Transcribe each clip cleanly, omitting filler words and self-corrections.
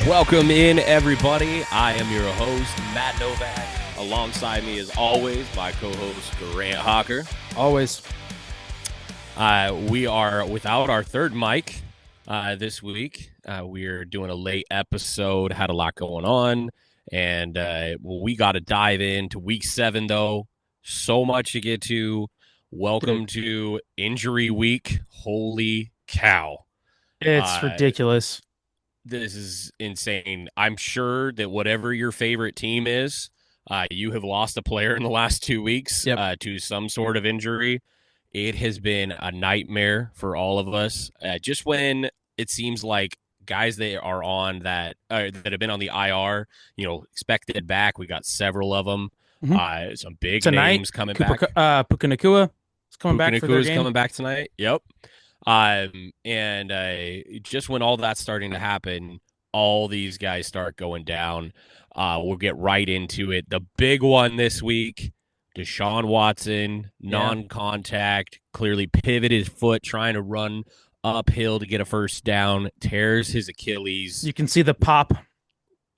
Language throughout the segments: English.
Welcome in, everybody. I am your host, Matt Novak. Alongside me, as always, my co-host, Grant Hawker. Always. We are without our third mic this week. We're doing a late episode, had a lot going on, and we got to dive into week 7, though. So much to get to. Welcome to injury week. Holy cow. It's ridiculous. This is insane. I'm sure that whatever your favorite team is, you have lost a player in the last 2 weeks to some sort of injury. It has been a nightmare for all of us. Just when it seems like guys that are on that have been on the IR, expected back. We got several of them. Some big names coming back. Puka Nacua is coming back for their game. Coming back tonight. Yep. And just when all that's starting to happen, all these guys start going down. We'll get right into it. The big one this week, Deshaun Watson, non-contact, clearly pivoted his foot, trying to run uphill to get a first down, tears his Achilles. You can see the pop,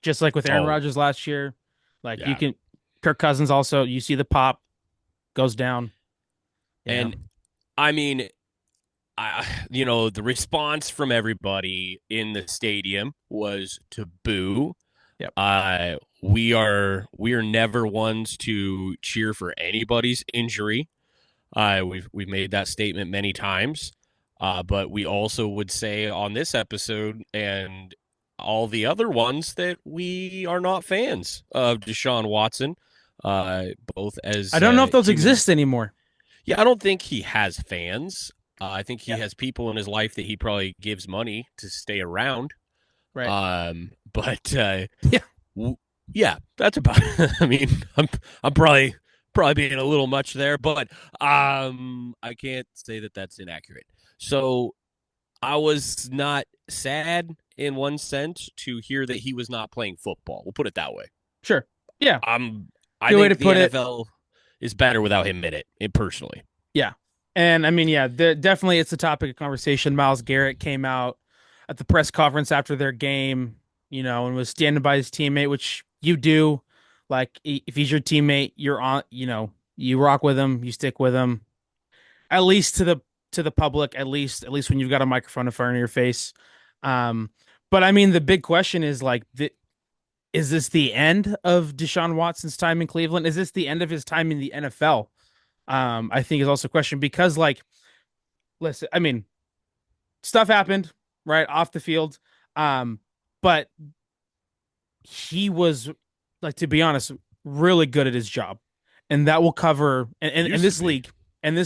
just like with Aaron Rodgers last year. You can, Kirk Cousins also, you see the pop, goes down. Yeah. And, I mean, the response from everybody in the stadium was to boo. Yep. We are never ones to cheer for anybody's injury. We've made that statement many times. But we also would say on this episode and all the other ones that we are not fans of Deshaun Watson. Both as I don't know if those exist anymore. Yeah, I don't think he has fans. I think he has people in his life that he probably gives money to stay around. Right. That's about it. I mean, I'm probably being a little much there, but I can't say that that's inaccurate. So I was not sad in one sense to hear that he was not playing football. We'll put it that way. Sure. Yeah. I think the NFL is better without him in it personally. Yeah. And I mean, definitely it's a topic of conversation. Myles Garrett came out at the press conference after their game, and was standing by his teammate, which you do. Like, if he's your teammate, you're on, you rock with him, you stick with him, at least to the public, at least when you've got a microphone in front of your face. But I mean, the big question is is this the end of Deshaun Watson's time in Cleveland? Is this the end of his time in the NFL? I think is also a question because, listen, I mean, stuff happened right off the field. But he was, to be honest, really good at his job, and that will cover in this league and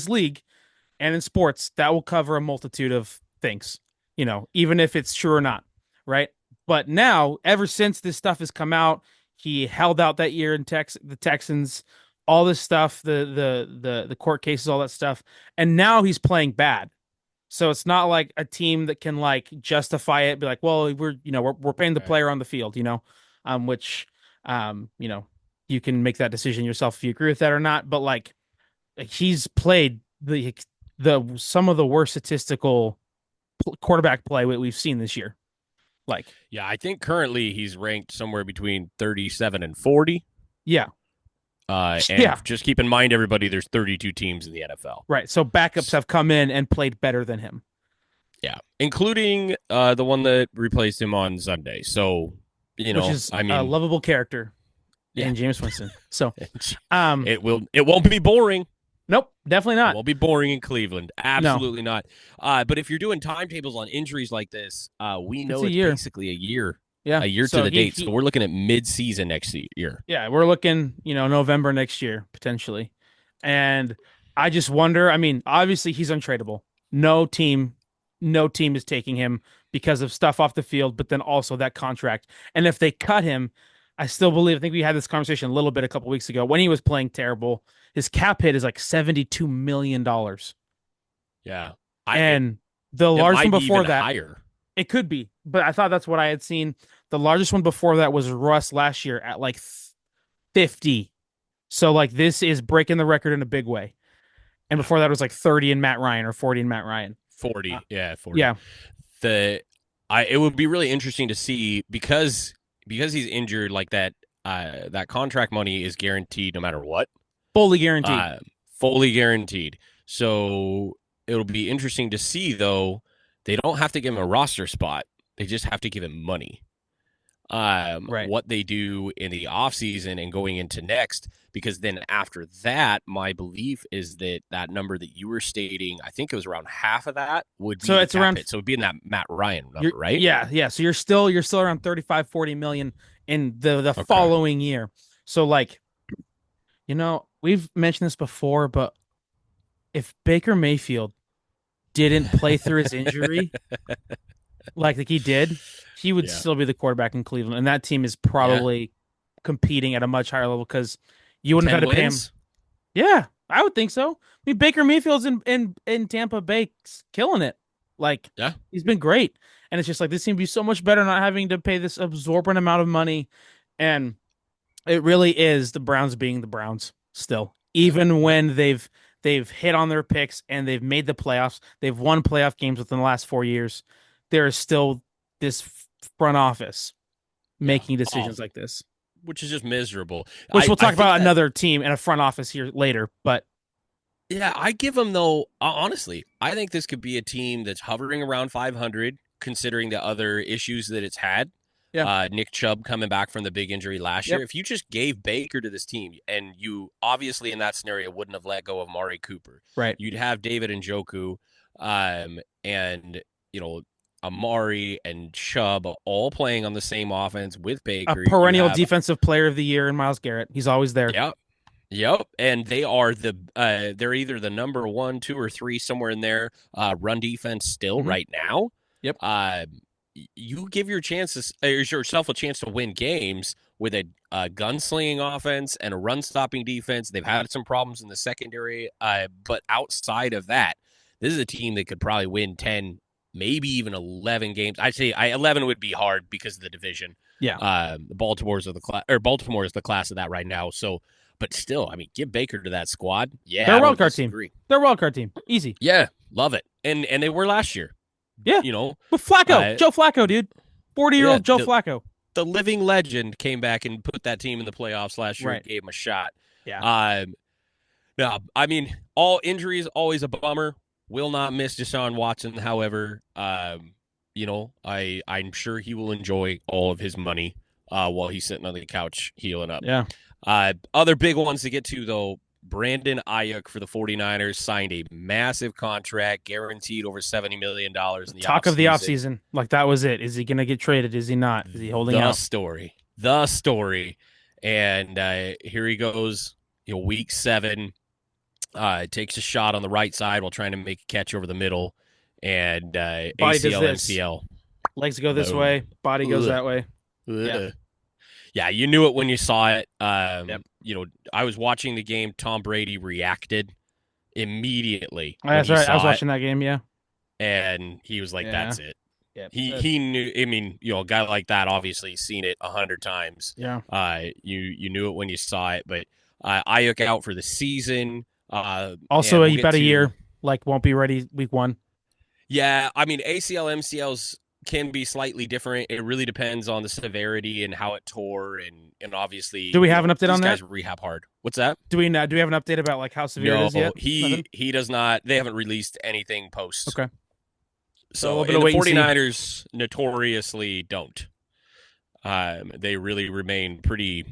in sports, that will cover a multitude of things, even if it's true or not. Right. But now, ever since this stuff has come out, he held out that year in the Texans, all this stuff, the court cases, all that stuff. And now he's playing bad. So it's not like a team that can justify it, be like, well, we're paying the player on the field, which, you can make that decision yourself if you agree with that or not. But he's played the some of the worst statistical quarterback play we've seen this year. I think currently he's ranked somewhere between 37 and 40. Yeah. Just keep in mind, everybody, there's 32 teams in the NFL. Right. So backups have come in and played better than him. Yeah. Including the one that replaced him on Sunday. So, which is a lovable character in Jameis Winston. So it won't be boring. Nope, definitely not. It won't be boring in Cleveland. Absolutely not. But if you're doing timetables on injuries like this, we know it's basically a year. Yeah, a year to the date. So we're looking at mid-season next year. Yeah, we're looking, November next year, potentially. And I just wonder, I mean, obviously he's untradeable. No team is taking him because of stuff off the field, but then also that contract. And if they cut him, I think we had this conversation a little bit a couple weeks ago when he was playing terrible. His cap hit is $72 million. Yeah. And the largest one before that, higher. It could be, but I thought that's what I had seen. The largest one before that was Russ last year at 50. So this is breaking the record in a big way. And before that was 30 in Matt Ryan or 40 in Matt Ryan. 40. 40. Yeah. it would be really interesting to see because he's injured like that. That contract money is guaranteed no matter what. Fully guaranteed. Uh, Fully guaranteed. So it'll be interesting to see though. They don't have to give him a roster spot. They just have to give him money. Right. What they do in the offseason and going into next, because then after that, my belief is that that number that you were stating, I think it was around half of that would be So the it's cap around hit. So it'd be in that Matt Ryan number, right? yeah. So you're still around 35, 40 million in the Okay. following year. So like, we've mentioned this before, but if Baker Mayfield didn't play through his injury like he did, he would Yeah. still be the quarterback in Cleveland. And that team is Yeah. probably competing at a much higher level because you wouldn't have 10 had to pay him. wins? Yeah, I would think so. I mean, Baker Mayfield's in Tampa Bay killing it. Like Yeah. he's been great, and it's just like this seems to be so much better not having to pay this absorbent amount of money, and it really is the Browns being the Browns still, Yeah. even Yeah. when they've hit on their picks and they've made the playoffs. They've won playoff games within the last 4 years. There is still this front office Yeah. making Oh, decisions like this, which is just miserable. which we'll I talk think about that another team and a front office here later. But Yeah, I give them though. Honestly, I think this could be a team that's hovering around 500, considering the other issues that it's had. yeah, Nick Chubb coming back from the big injury last year. yep. If you just gave Baker to this team, and you obviously in that scenario wouldn't have let go of Mari Cooper, Right. you'd have David Njoku, and Amari and Chubb all playing on the same offense with A Baker. You perennial have defensive player of the year in Myles Garrett. He's always there. yeah, Yep, and they are they're either the number one, two, or three somewhere in there. Run defense still Hmm. right now. Yep. Uh, you give yourself a chance to win games with a gunslinging offense and a run stopping defense. They've had some problems in the secondary, but outside of that, this is a team that could probably win 10, maybe even 11 games. I'd say 11 would be hard because of the division. Yeah. Baltimore is the class of that right now. So. But still, I mean, give Baker to that squad. Yeah, They're I a wild don't card team. disagree. They're a wild card team. Easy. Yeah, love it. And they were last year. Yeah. You know, With Flacco. uh, Joe Flacco, dude. 40-year-old yeah, Joe Flacco. the living legend came back and put that team in the playoffs last year Right. and gave him a shot. Yeah. No, I mean, all injuries always a bummer. Will not miss Deshaun Watson. However, I'm sure he will enjoy all of his money while he's sitting on the couch healing up. Yeah. Other big ones to get to, though. Brandon Ayuk for the 49ers signed a massive contract, guaranteed over $70 million in the Talk offseason. of the offseason. Like that was it. Is he going to get traded? Is he not? Is he holding out? The story. And here he goes, week 7. Takes a shot on the right side while trying to make a catch over the middle. And Body does ACL, this. MCL. Legs go this way. Body goes that way. Yeah. Yeah, you knew it when you saw it. Yep. I was watching the game. Tom Brady reacted immediately. That's right. I was watching that game. Yeah. And he was like, Yeah. "That's it." Yeah. He knew. I mean, a guy like that obviously seen it 100 times. Yeah. You knew it when you saw it. But Ayuk out for the season. Also, about a year. Like won't be ready week 1. Yeah, I mean ACL MCLs can be slightly different. It really depends on the severity and how it tore, and obviously. Do we have an update on that? These guys rehab hard. What's that? Do we have an update about like how severe it is yet? He does not. They haven't released anything post. Okay. So and the 49ers notoriously don't. They really remain pretty.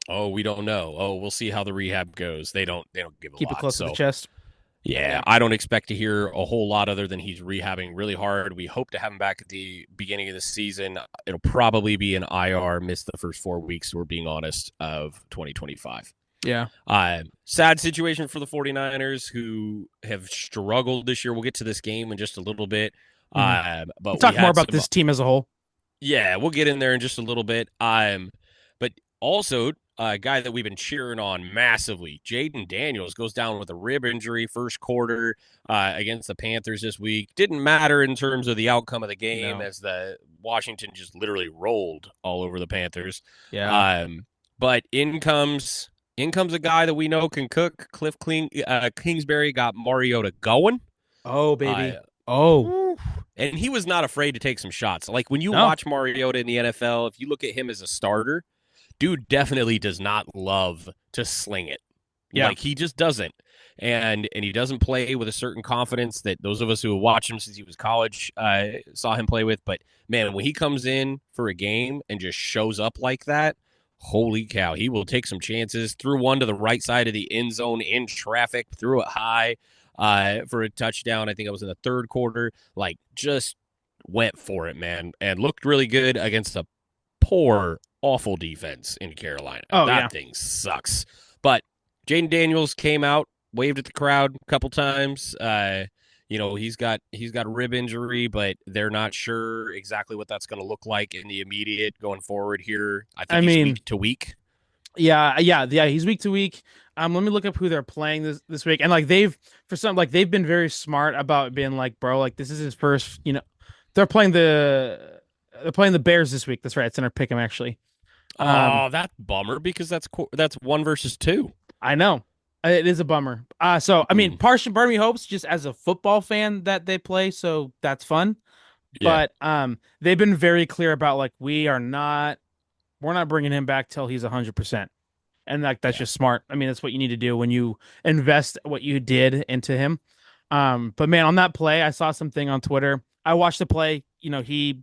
Oh, we don't know. Oh, we'll see how the rehab goes. They don't give a lot. Keep it close to the chest. Yeah, I don't expect to hear a whole lot other than he's rehabbing really hard. We hope to have him back at the beginning of the season. It'll probably be an IR, miss the first 4 weeks, we're being honest, of 2025. Yeah. Sad situation for the 49ers who have struggled this year. We'll get to this game in just a little bit. Mm-hmm. But we'll talk more about this team as a whole. Yeah, we'll get in there in just a little bit. But also, a guy that we've been cheering on massively, Jaden Daniels, goes down with a rib injury first quarter against the Panthers this week. Didn't matter in terms of the outcome of the game as the Washington just literally rolled all over the Panthers. Yeah. But in comes a guy that we know can cook. Kingsbury got Mariota going. Oh, baby. And he was not afraid to take some shots. Like when you No. watch Mariota in the NFL, if you look at him as a starter, dude definitely does not love to sling it. Yeah. Like he just doesn't. And he doesn't play with a certain confidence that those of us who have watched him since he was college saw him play with. But man, when he comes in for a game and just shows up like that, holy cow, he will take some chances. Threw one to the right side of the end zone in traffic, threw it high for a touchdown. I think it was in the third quarter. Like just went for it, man, and looked really good against a poor, awful defense in Carolina. Oh yeah. That thing sucks. But Jaden Daniels came out, waved at the crowd a couple times. He's got a rib injury, but they're not sure exactly what that's going to look like in the immediate going forward here. I I think he's mean, week to week. yeah. He's week to week. Let me look up who they're playing this week. And like they've been very smart about being like, bro, like this is his first. They're playing the Bears this week. That's right. It's in our pick 'em actually. Um, Oh, that's bummer because that's 1 versus 2. I know. It is a bummer. So I mean, part of me hopes just as a football fan that they play, so that's fun. Yeah, But they've been very clear about like we're not bringing him back till he's 100%. And like that's yeah. just smart. I mean, that's what you need to do when you invest what you did into him. But man, on that play, I saw something on Twitter. I watched the play. He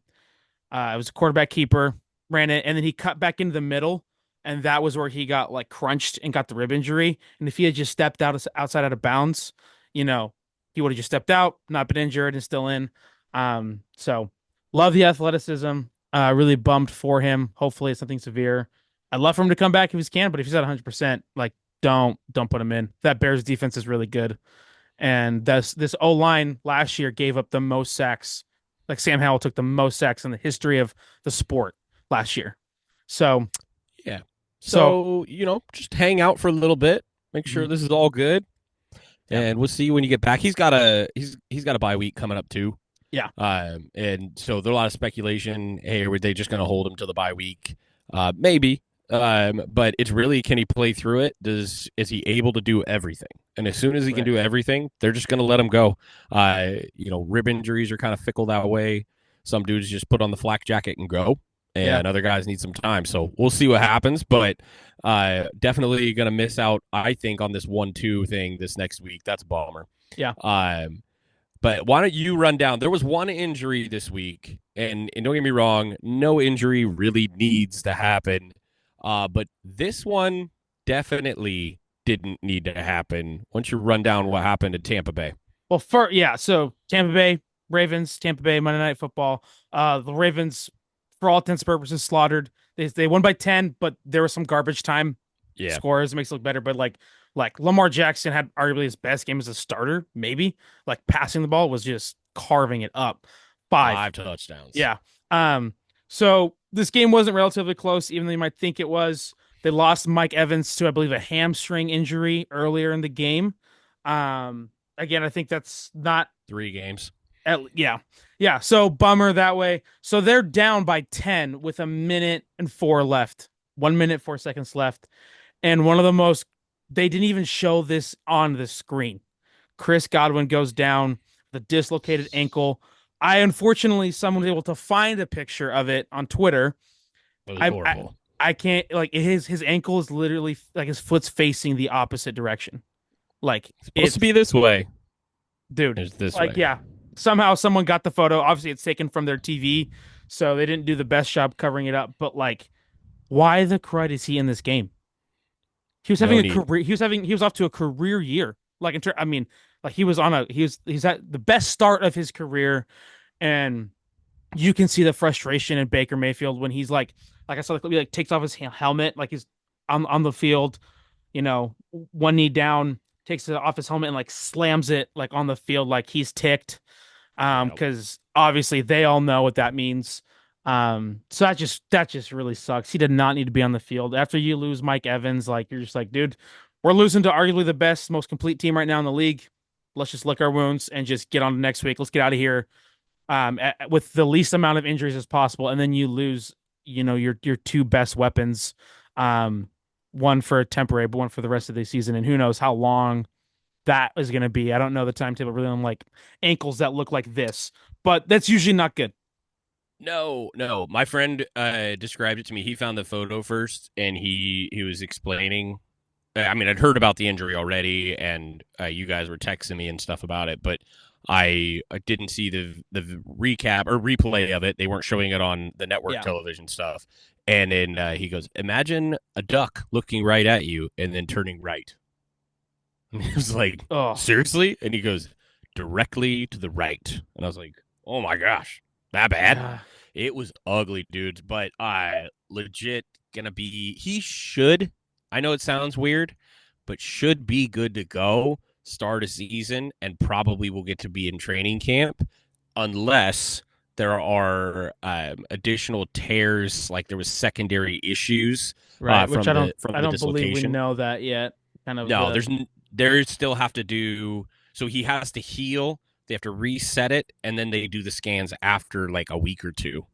it was a quarterback keeper, ran it, and then he cut back into the middle, and that was where he got like crunched and got the rib injury. And if he had just stepped outside out of bounds, he would have just stepped out, not been injured, and still in. So love the athleticism. Really bummed for him. Hopefully it's something severe. I'd love for him to come back if he can, but if he's at 100%, like don't put him in. That Bears defense is really good. And this O line last year gave up the most sacks. Like Sam Howell took the most sacks in the history of the sport last year. So Yeah. so So, just hang out for a little bit. Make sure mhm, this is all good. yeah, And we'll see when you get back. He's got a bye week coming up too. yeah, And so there's a lot of speculation. Hey, were they just going to hold him to the bye week? Maybe. But it's really, can he play through it? Is he able to do everything? And as soon as he can right, do everything, they're just going to let him go. Rib injuries are kind of fickle that way. Some dudes just put on the flak jacket and go, yeah, and other guys need some time. So we'll see what happens. But definitely going to miss out, I think, on this 1-2 thing this next week. That's a bummer. yeah. But why don't you run down? There was one injury this week, and don't get me wrong, no injury really needs to happen. But this one definitely didn't need to happen. Once you run down what happened in Tampa Bay. Well, so Tampa Bay Ravens, Tampa Bay Monday Night Football. The Ravens, for all intents and purposes, slaughtered. They won by 10, but there was some garbage time Yeah, scores. It makes it look better, but like Lamar Jackson had arguably his best game as a starter. Maybe like passing the ball was just carving it up. 5. 5 touchdowns. Yeah. So this game wasn't relatively close, even though you might think it was. They lost Mike Evans to, I believe, a hamstring injury earlier in the game. Again, I think that's not 3 games. yeah. Yeah. So bummer that way. So they're down by 10 with a minute and 4 left. 1 minute, 4 seconds left. And they didn't even show this on the screen. Chris Godwin goes down, the dislocated ankle. Unfortunately, someone was able to find a picture of it on Twitter. It was I, I, horrible. I can't, like, his ankle is literally like his foot's facing the opposite direction. Like It's supposed to be this way. dude, It's this like, way. yeah, somehow someone got the photo. Obviously it's taken from their TV, so they didn't do the best job covering it up, but like, why the crud is he in this game? He was having No a need. career. He was off to a career year. Like, I mean, like he's at the best start of his career, and you can see the frustration in Baker Mayfield when he's like I saw the clip, he like takes off his helmet, like he's on the field, one knee down, takes it off his helmet and like slams it like on the field, like he's ticked. Yep. Because obviously they all know what that means. So that just really sucks. He did not need to be on the field. After you lose Mike Evans, like you're just like, dude, we're losing to arguably the best, most complete team right now in the league. Let's just lick our wounds and just get on to next week. Let's get out of here with the least amount of injuries as possible. And then you lose, your two best weapons, one for a temporary, but one for the rest of the season. And who knows how long that is going to be. I don't know the timetable really on like ankles that look like this, but that's usually not good. No, no. My friend described it to me. He found the photo first, and he was explaining. I mean, I'd heard about the injury already, and you guys were texting me and stuff about it, but I didn't see the recap or replay of it. They weren't showing it on the network Yeah. television stuff. And then he goes, "Imagine a duck looking right at you and then turning right." And he was like, Oh, "Seriously?" And he goes, "Directly to the right." And I was like, "Oh my gosh, that bad?" yeah. It was ugly, dudes, but legit gonna be. He should. I know it sounds weird, but should be good to go. Start a season and probably will get to be in training camp, unless there are additional tears, like there was secondary issues Right. Which from I the don't believe we dislocation. know that yet. Kind of No, the there still have to do. So he has to heal. They have to reset it, and then they do the scans after like a week or two,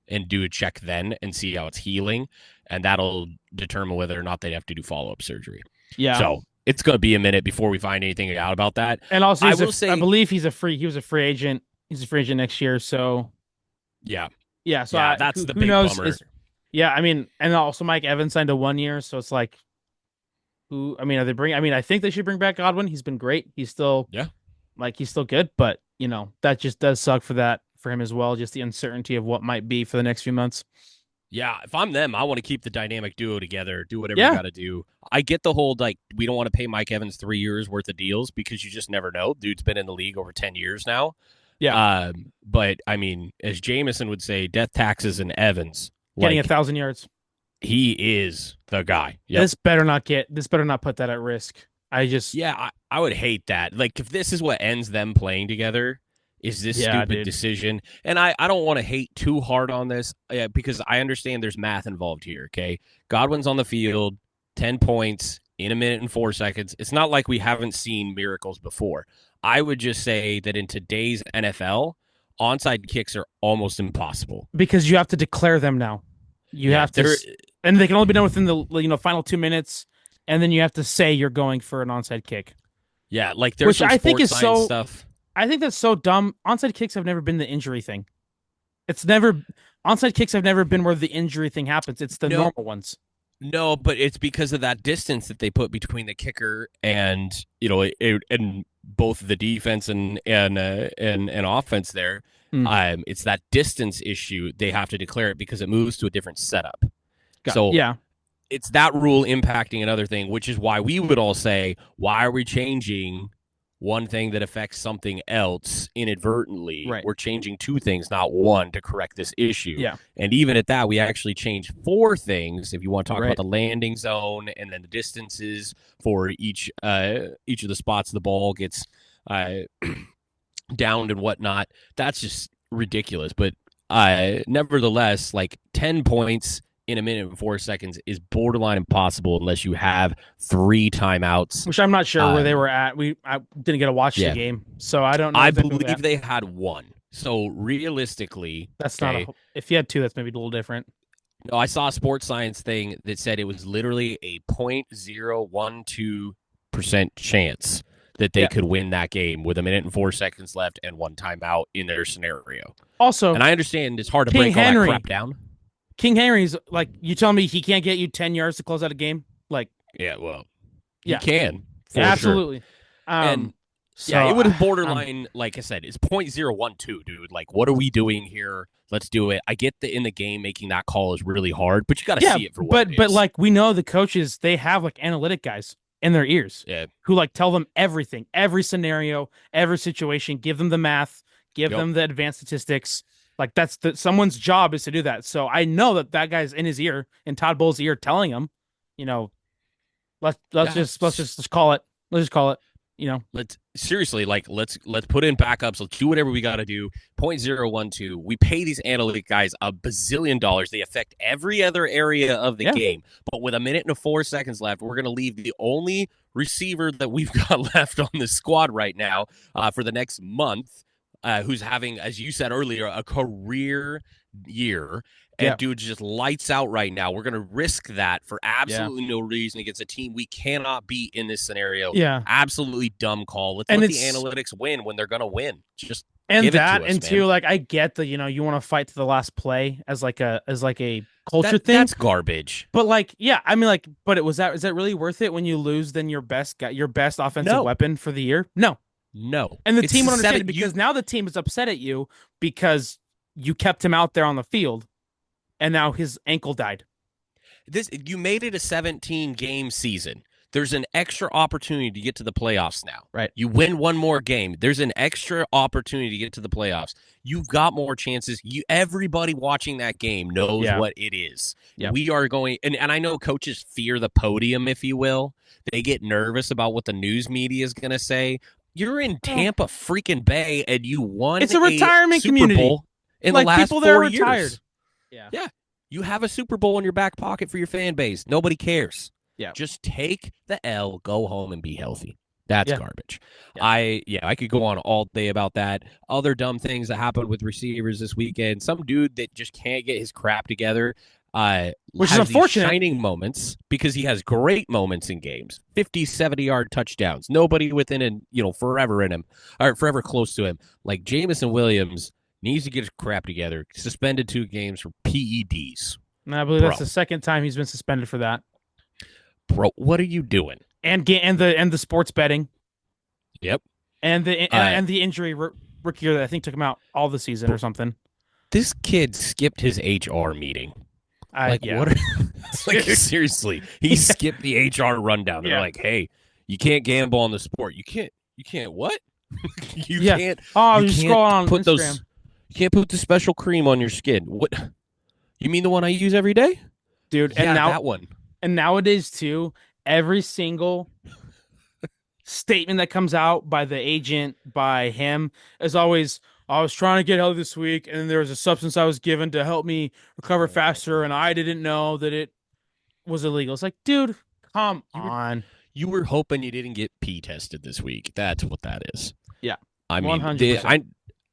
and do a check then and see how it's healing, and that'll determine whether or not they have to do follow up surgery. yeah. So it's going to be a minute before we find anything out about that. And also, I will I say, believe he was a free agent. He's a free agent next year. So yeah, yeah. So yeah, that's the who big knows? bummer. Yeah. I mean, and also Mike Evans signed a 1 year. So it's like, who? I mean, are they bring? I mean, I think they should bring back Godwin. He's been great. Yeah, He's still good. But that just does suck for him as well. Just the uncertainty of what might be for the next few months. yeah. If I'm them, I want to keep the dynamic duo together. Do whatever you Yeah. got to do. I get the whole like we don't want to pay Mike Evans 3 years worth of deals because you just never know. Dude's been in the league over 10 years now. Yeah. But I mean, as Jameson would say, death taxes and Evans. Getting Like 1,000 yards. he is the guy. Yep. This better not put that at risk. Yeah, I would hate that. Like if this is what ends them playing together, is this Yeah, stupid dude. decision? And I don't want to hate too hard on this because I understand there's math involved here. Okay, Godwin's on the field, 10 points in 1 minute and 4 seconds. It's not like we haven't seen miracles before. I would just say that in today's NFL, onside kicks are almost impossible Because you have to declare them now. You yeah, have to, and they can only be done within the final 2 minutes, and then you have to say you're going for an onside kick. yeah, like there's Which some I think sports is science so. stuff. I think that's so dumb. Onside kicks have never been the injury thing. It's never onside kicks have never been where the injury thing happens. It's the No, normal ones. no, but it's because of that distance that they put between the kicker and and both the defense and offense there. Hmm. It's that distance issue. They have to declare it because it moves to a different setup. So Yeah. it's that rule impacting another thing, which is why we would all say, why are we changing one thing that affects something else inadvertently? Right. We're changing two things, not one, to correct this issue. Yeah. And even at that, we actually changed four things. If you want to talk Right. about the landing zone and then the distances for each of the spots the ball gets downed and whatnot, that's just ridiculous. But nevertheless, like 10 points in 1 minute and 4 seconds is borderline impossible unless you have 3 timeouts. Which I'm not sure where they were at. I didn't get to watch the game, so I don't know. I believe they had one. So realistically, that's not. If you had two, that's maybe a little different. No, I saw a sports science thing that said it was literally a 0.012% chance that they could win that game with 1 minute and 4 seconds left and one timeout in their scenario. Also, and I understand it's hard to break all that crap down. King Henry's like, you tell me he can't get you 10 yards to close out a game? Like, yeah, well, he can. Absolutely. Sure. Yeah, it would borderline, like I said, it's 0.012, dude. Like, what are we doing here? Let's do it. I get that in the game making that call is really hard, but you got to see it for what it is. But like we know the coaches, they have like analytic guys in their ears who like tell them everything, every scenario, every situation, give them the math, give them the advanced statistics. Like that's someone's job is to do that. So I know that guy's in his ear, in Todd Bowles' ear, telling him, let's just call it. Let's just call it. Let's seriously, like, let's put in backups. Let's do whatever we got to do. 0.012. We pay these analytic guys a bazillion dollars. They affect every other area of the game. But with 1 minute and 4 seconds left, we're going to leave the only receiver that we've got left on the squad right now for the next month, who's having, as you said earlier, a career year. And dude just lights out right now. We're going to risk that for absolutely no reason against a team we cannot beat in this scenario. Yeah. Absolutely dumb call. Let's let the analytics win when they're going to win. Just And Give it that, to us, and man. two, like I get the, you want to fight to the last play as like a culture thing. That's garbage. But like, yeah, I mean, like, but it was that is that really worth it when you lose then your best guy, your best offensive No, weapon for the year? No. no. And the It's team the would understand seven. it because now the team is upset at you because you kept him out there on the field and now his ankle died. You made it a 17 game season. There's an extra opportunity to get to the playoffs now. Right. You win one more game. There's an extra opportunity to get to the playoffs. You've got more chances. Everybody watching that game knows Yeah. what it is. Yeah. We are going, and I know coaches fear the podium, if you will. They get nervous about what the news media is going to say. You're in Well, Tampa freaking Bay, and you won it's a a retirement Super community. Bowl in the Like last people there are 4 retired. years. Yeah. Yeah. You have a Super Bowl in your back pocket for your fan base. Nobody cares. Yeah. Just take the L, go home, and be healthy. That's Yeah. garbage. Yeah. I could go on all day about that. Other dumb things that happened with receivers this weekend. Some dude that just can't get his crap together. Which is Has these unfortunate. shining moments because he has great moments in games. 50, 70-yard touchdowns. Nobody within forever in him or forever close to him. Like Jamison Williams needs to get his crap together. Suspended 2 games for PEDs. And I believe that's the second time he's been suspended for that. Bro, what are you doing? And the sports betting. Yep. And the injury rookie year that I think took him out all the season or something. This kid skipped his HR meeting. Yeah. What? Like seriously, he skipped the HR rundown. They're like, "Hey, you can't gamble on the sport. You can't what? you can't. Oh, you you can't scroll on put Instagram. those. You can't put the special cream on your skin. What? You mean the one I use every day, dude? Yeah, and now that one. And nowadays too, every single statement that comes out by the agent, by him, is always, I was trying to get healthy this week, and then there was a substance I was given to help me recover faster, and I didn't know that it was illegal. It's like, dude, come on. You were hoping you didn't get pee tested this week. That's what that is. Yeah. I mean, 100%.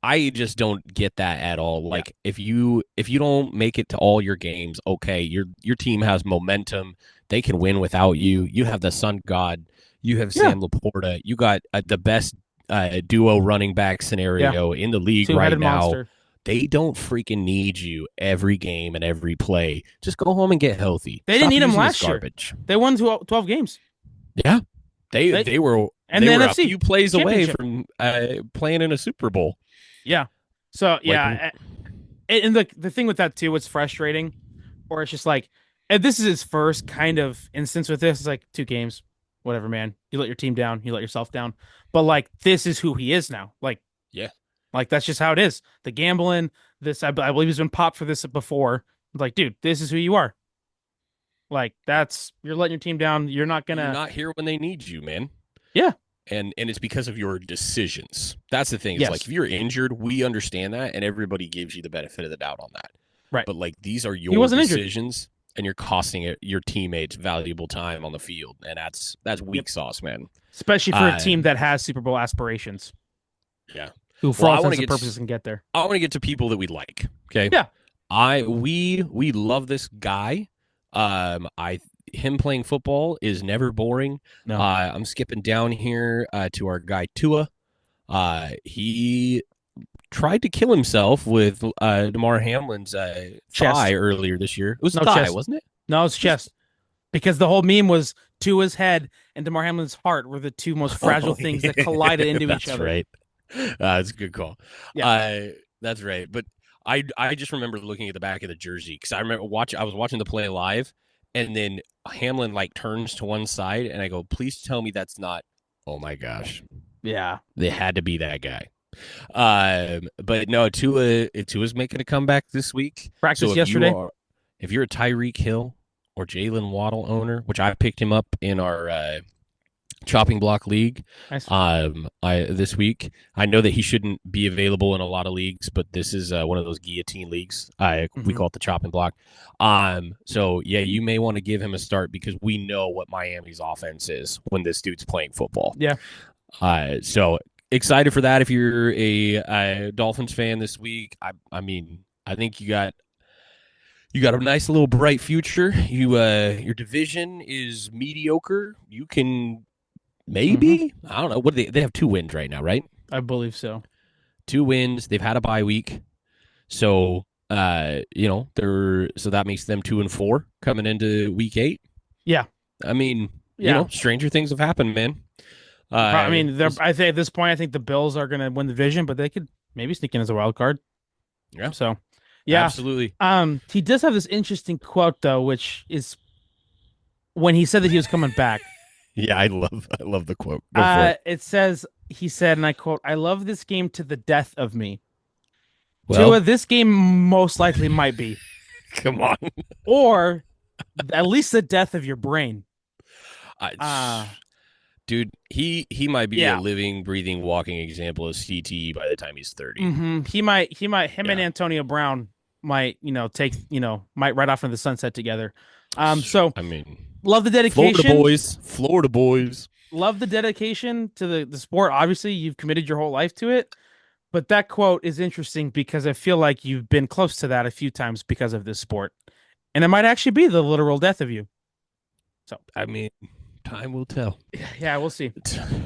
I just don't get that at all. Like if you don't make it to all your games, okay, your team has momentum. They can win without you. You have the Sun God. You have Sam Laporta. You got the best duo running back scenario in the league right now. Monster. They don't freaking need you every game and every play. Just go home and get healthy. They didn't need him last year. They won 12 games. Yeah. They were and they the were NFC a few plays away from playing in a Super Bowl. Yeah. So yeah, and the thing with that too, what's frustrating, or it's just like, and this is his first kind of instance with this. It's like 2 games, whatever, man. You let your team down, you let yourself down. But like, this is who he is now. Like, yeah, like that's just how it is. The gambling, this I believe he's been popped for this before. Like, dude, this is who you are. Like, you're letting your team down. You're not here when they need you, man. Yeah. And it's because of your decisions. That's the thing. It's like if you're injured, we understand that, and everybody gives you the benefit of the doubt on that. Right. But like these are your decisions, and you're costing your teammates valuable time on the field, and that's weak sauce, man. Especially for a team that has Super Bowl aspirations. Yeah. Who, for all intents and purposes, can get there. I want to get to people that we like. Okay. Yeah. We love this guy. Him playing football is never boring. No. I'm skipping down here to our guy Tua. He tried to kill himself with Damar Hamlin's thigh earlier this year. It was thigh, chest. Wasn't it? No, it's chest. Because the whole meme was Tua's head and Damar Hamlin's heart were the 2 most fragile things that collided into each other. That's right. That's a good call. Yeah. That's right. But I just remember looking at the back of the jersey because I remember I was watching the play live, and then Hamlin like turns to one side, and I go, "Please tell me that's not." Oh my gosh! Yeah, they had to be that guy. But no, Tua's making a comeback this week. Practice yesterday. If you're a Tyreek Hill or Jalen Waddle owner, which I picked him up in our chopping block league this week. I know that he shouldn't be available in a lot of leagues, but this is one of those guillotine leagues. We call it the chopping block. So yeah, you may want to give him a start because we know what Miami's offense is when this dude's playing football. Yeah. So excited for that. If you're a Dolphins fan this week, I mean, I think you got a nice little bright future. Your division is mediocre. You can maybe I don't know. What do they have 2 wins right now, right? I believe so. 2 wins. They've had a bye week. So, so that makes them 2-4 coming into week 8. Yeah. I mean, Yeah. stranger things have happened, man. I Uh, mean, I think at this point, I think the Bills are going to win the division, but they could maybe sneak in as a wild card. yeah, So, yeah. absolutely. He does have this interesting quote though, which is when he said that he was coming back. Yeah, I love the quote. Go for it. It says he said, and I quote, "I love this game to the death of me." Tua, Well, this game most likely might be, come on. or at least the death of your brain. I, Uh dude, he might be a yeah. living, breathing, walking example of CTE by the time he's 30. Him and Yeah. Antonio Brown might, might ride off into the sunset together. So I mean, love the Florida dedication. boys, Florida boys. Love the dedication to the sport. Obviously, you've committed your whole life to it. But that quote is interesting because I feel like you've been close to that a few times because of this sport. And it might actually be the literal death of you. So, I mean, time will tell. yeah, we'll see.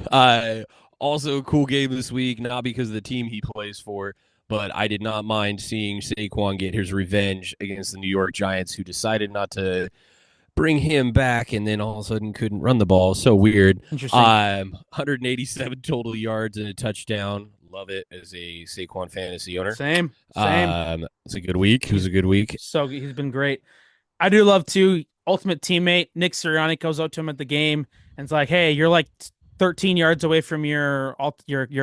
Uh, Also, a cool game this week, not because of the team he plays for, but I did not mind seeing Saquon get his revenge against the New York Giants, who decided not to bring him back and then all of a sudden couldn't run the ball. So weird. Interesting. 187 total yards and a touchdown. Love it as a Saquon fantasy owner. Same. It's a good week. It was a good week. So he's been great. I do love too. Ultimate teammate Nick Sirianni goes out to him at the game and it's like, "Hey, you're like 13 yards away from your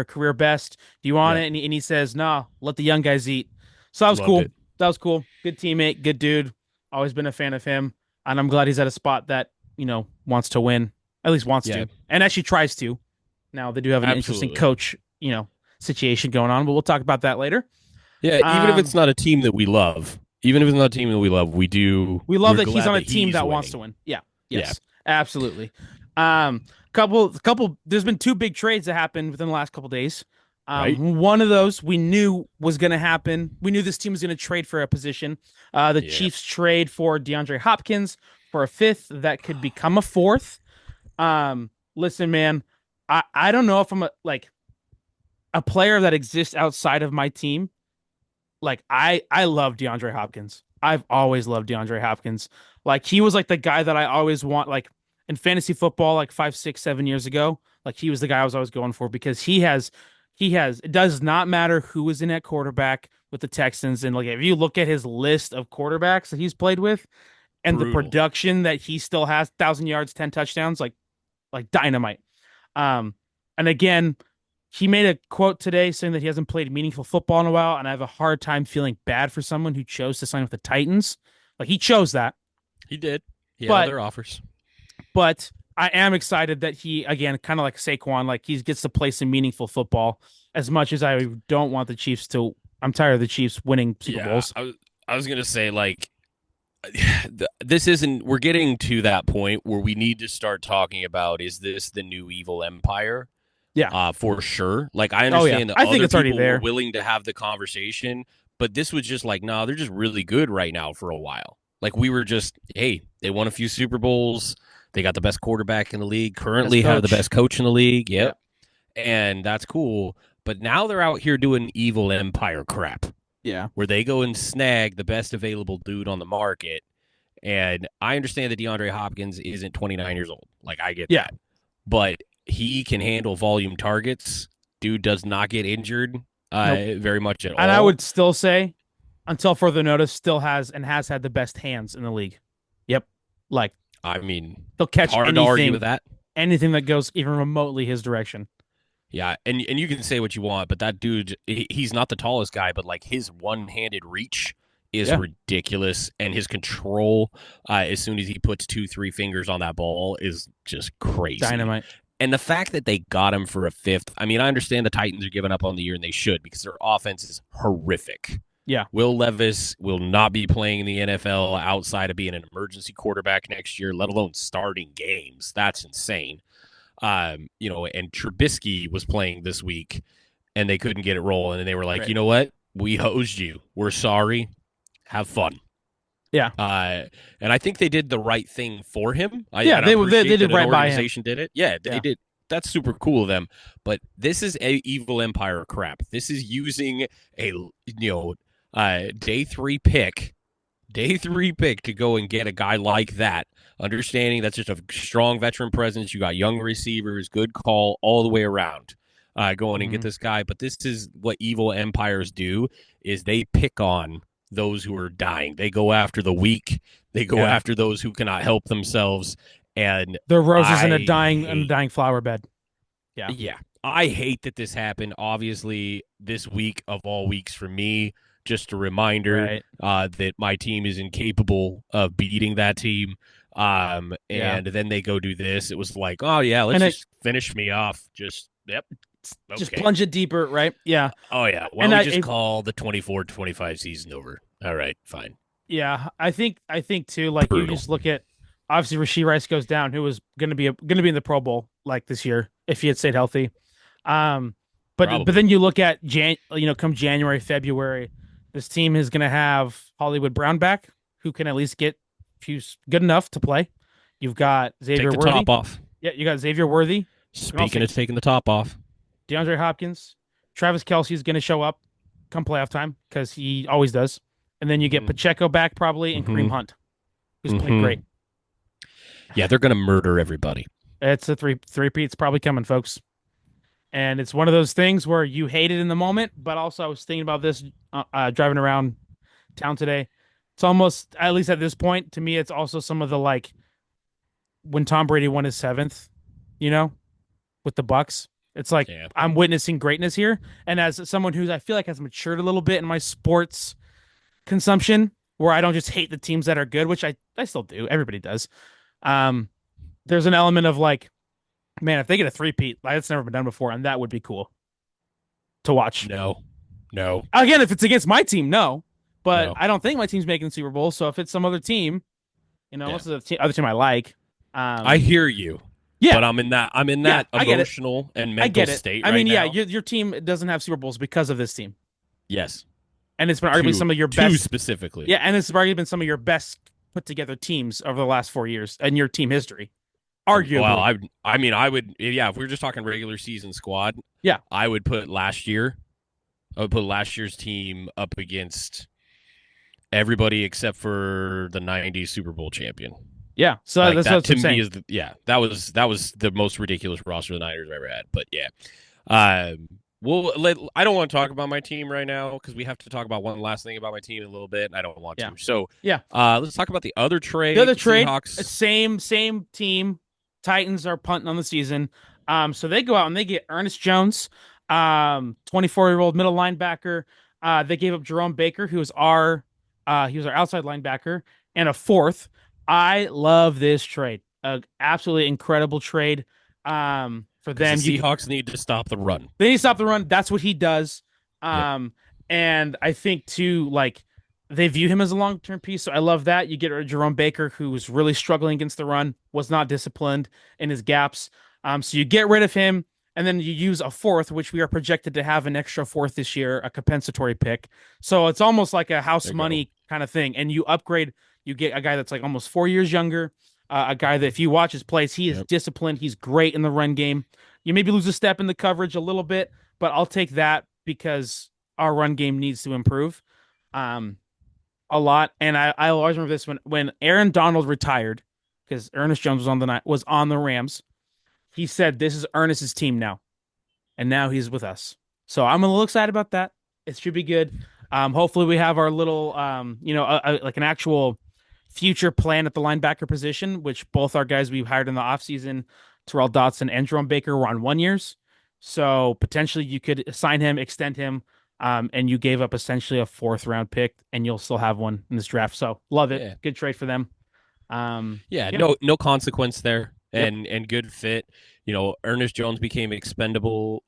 career best. Do you want Yeah, it?" And he says, "No, let the young guys eat." So that was loved cool. it. That was cool. Good teammate, good dude. Always been a fan of him, and I'm glad he's at a spot that wants to win, at least wants Yeah, to, and actually tries to. Now they do have an interesting absolutely. coach, situation going on, but we'll talk about that later. Yeah, even if it's Um, not a team that we love, we do. We love We're that he's glad on a that team he's that wants to winning. win. Yeah. Yeah, Yes. Absolutely. Couple. There's been two big trades that happened within the last couple days. right. One of those we knew was going to happen. We knew this team was going to trade for a position. The Yeah, Chiefs trade for DeAndre Hopkins for a fifth that could become a fourth. Listen, man, I don't know if I'm a player that exists outside of my team. Like I love DeAndre Hopkins. I've always loved DeAndre Hopkins. Like he was like the guy that I always want like in fantasy football like 5, 6, 7 years ago. Like he was the guy I was always going for because he has it does not matter who is in at quarterback with the Texans. And like if you look at his list of quarterbacks that he's played with and the brutal. production that he still has, 1,000 yards, 10 touchdowns, like dynamite. Um, and again, he made a quote today saying that he hasn't played meaningful football in a while, and I have a hard time feeling bad for someone who chose to sign with the Titans. Like he chose that, He did. He had but other offers. but I am excited that he again, kind of like Saquon, like he gets to play some meaningful football. As much as I don't want the Chiefs to, I'm tired of the Chiefs winning Super Yeah, Bowls. I was gonna say like this isn't. We're getting to that point where we need to start talking about is this the new evil empire? Yeah. For sure. Like I Oh yeah. understand that I think other it's already people were there. willing to have the conversation, but this was just like, nah, they're just really good right now for a while. Like we were just, hey, they won a few Super Bowls. They got the best quarterback in the league. Best Currently have the coach. best coach in the league. Yeah. Yep, and that's cool. But now they're out here doing evil empire crap, Yeah. where they go and snag the best available dude on the market. And I understand that DeAndre Hopkins isn't 29 years old. Like I get Yeah. that, but he can handle volume targets. Dude does not get injured Nope. very much at And I all. would still say, until further notice, still has and has had the best hands in the league. Yep. Like I mean, he'll catch hard to argue with that. anything that goes even remotely his direction. Yeah, and you can say what you want, but that dude, he's not the tallest guy, but like his one-handed reach is Yeah. ridiculous, and his control, as soon as he puts 2, 3 fingers on that ball, is just crazy. Dynamite. And the fact that they got him for a fifth, I mean, I understand the Titans are giving up on the year, and they should because their offense is horrific. Yeah. Will Levis will not be playing in the NFL outside of being an emergency quarterback next year, let alone starting games. That's insane. And Trubisky was playing this week, and they couldn't get it rolling, and they were like, Right. you know what? We hosed you. We're sorry. Have fun. Yeah. And I think they did the right thing for him. Yeah. And I They appreciate did that an right by him. organization did it. Yeah, they Yeah. did. that's super cool of them. But this is a evil empire crap. This is using a day three pick to go and get a guy like that. Understanding that's just a strong veteran presence. You got young receivers, good call all the way around. Going and get Mhm. this guy, but this is what evil empires do: is they pick on those who are dying. They go after the weak. They go Yeah. after those who cannot help themselves. And The roses I in a hate, dying flower bed. Yeah. yeah, I hate that this happened. Obviously, this week of all weeks for me, just a reminder Right. that my team is incapable of beating that team. Yeah. And then they go do this. It was like, oh yeah, let's And it just finish me off. Just yep, just okay. plunge it deeper, right? Yeah. Oh yeah, why don't And we I just if, call the 24-25 season over? All right, fine. yeah, I think too, like you Brutal. just look at obviously Rasheed Rice goes down, who was gonna be in the Pro Bowl like this year if he had stayed healthy. Um, but Probably. then you look at come January, February, this team is gonna have Hollywood Brown back, who can at least get few good enough to play. You've got Take Xavier the Worthy. top off. Yeah, you got Xavier Worthy. You can also Speaking of taking the top off. DeAndre Hopkins. Travis Kelsey is going to show up come playoff time because he always does. And then you get Mm-hmm. Pacheco back probably and Kareem Mm-hmm. Hunt, who's played great. Mm-hmm. Yeah, they're gonna murder everybody. It's a three-peat's probably coming, folks. And it's one of those things where you hate it in the moment, but also I was thinking about this driving around town today. It's almost, at least at this point, to me, it's also some of the like when Tom Brady won his seventh, you know, with the Bucks. It's like Yeah. I'm witnessing greatness here, and as someone who's I feel like has matured a little bit in my sports consumption, where I don't just hate the teams that are good, which I still do. Everybody does. Um, there's an element of like, man, if they get a three-peat, like it's never been done before, and that would be cool to watch. No. No. Again, if it's against my team, no, but No. I don't think my team's making the Super Bowl. So if it's some other team, Yeah. unless it's the other team I like, I um, hear you, yeah, but I'm in yeah, that I get it. emotional and I mental get it. state I right mean, yeah, now. your team doesn't have Super Bowls because of this team, Yes. and it's been arguably Two some of your two best. specifically. Yeah, and it's arguably been some of your best put together teams over the last 4 years in your team history, Well, arguably. I mean I would, yeah, if we were just talking regular season squad, Yeah, I would put last year. I would put last year's team up against everybody except for the '90s Super Bowl champion. yeah. So Like that's that what to I'm me saying. is that was the most ridiculous roster the Niners ever had. But yeah, um, I don't want to talk about my team right now because we have to talk about one last thing about my team in a little bit. And I don't want Yeah, to. So yeah. let's talk about the other The trade. other trade, it's Seahawks. same team. Titans are punting on the season. So they go out and they get Ernest Jones, 24-year-old middle linebacker. They gave up Jerome Baker, he was our outside linebacker, and a fourth. I love this trade. Absolutely incredible trade. For Because the them, Seahawks need to stop the run. they need to stop the run. That's what he does. Yep. Um, and I think too, like they view him as a long-term piece. So I love that. You get Jerome Baker, who was really struggling against the run, was not disciplined in his gaps. So you get rid of him, and then you use a fourth, which we are projected to have an extra fourth this year, a compensatory pick. So it's almost like a house There you go. money kind of thing. And you upgrade, you get a guy that's like almost 4 years younger, a guy that if you watch his plays, he is Yep. disciplined. He's great in the run game. You maybe lose a step in the coverage a little bit, but I'll take that because our run game needs to improve um, a lot. And I always remember this when Aaron Donald retired because Ernest Jones was on the Rams. He said, "This is Ernest's team now," and now he's with us. So I'm a little excited about that. It should be good. Hopefully we have our little like an actual future plan at the linebacker position, which both our guys we've hired in the offseason, Terrell Dotson and Jerome Baker, were on 1 years. So potentially you could sign him, extend him, and you gave up essentially a fourth round pick, and you'll still have one in this draft. So love it. Yeah. Good trade for them. Yeah. Yeah. No consequence there, Yep. and good fit. Ernest Jones became expendable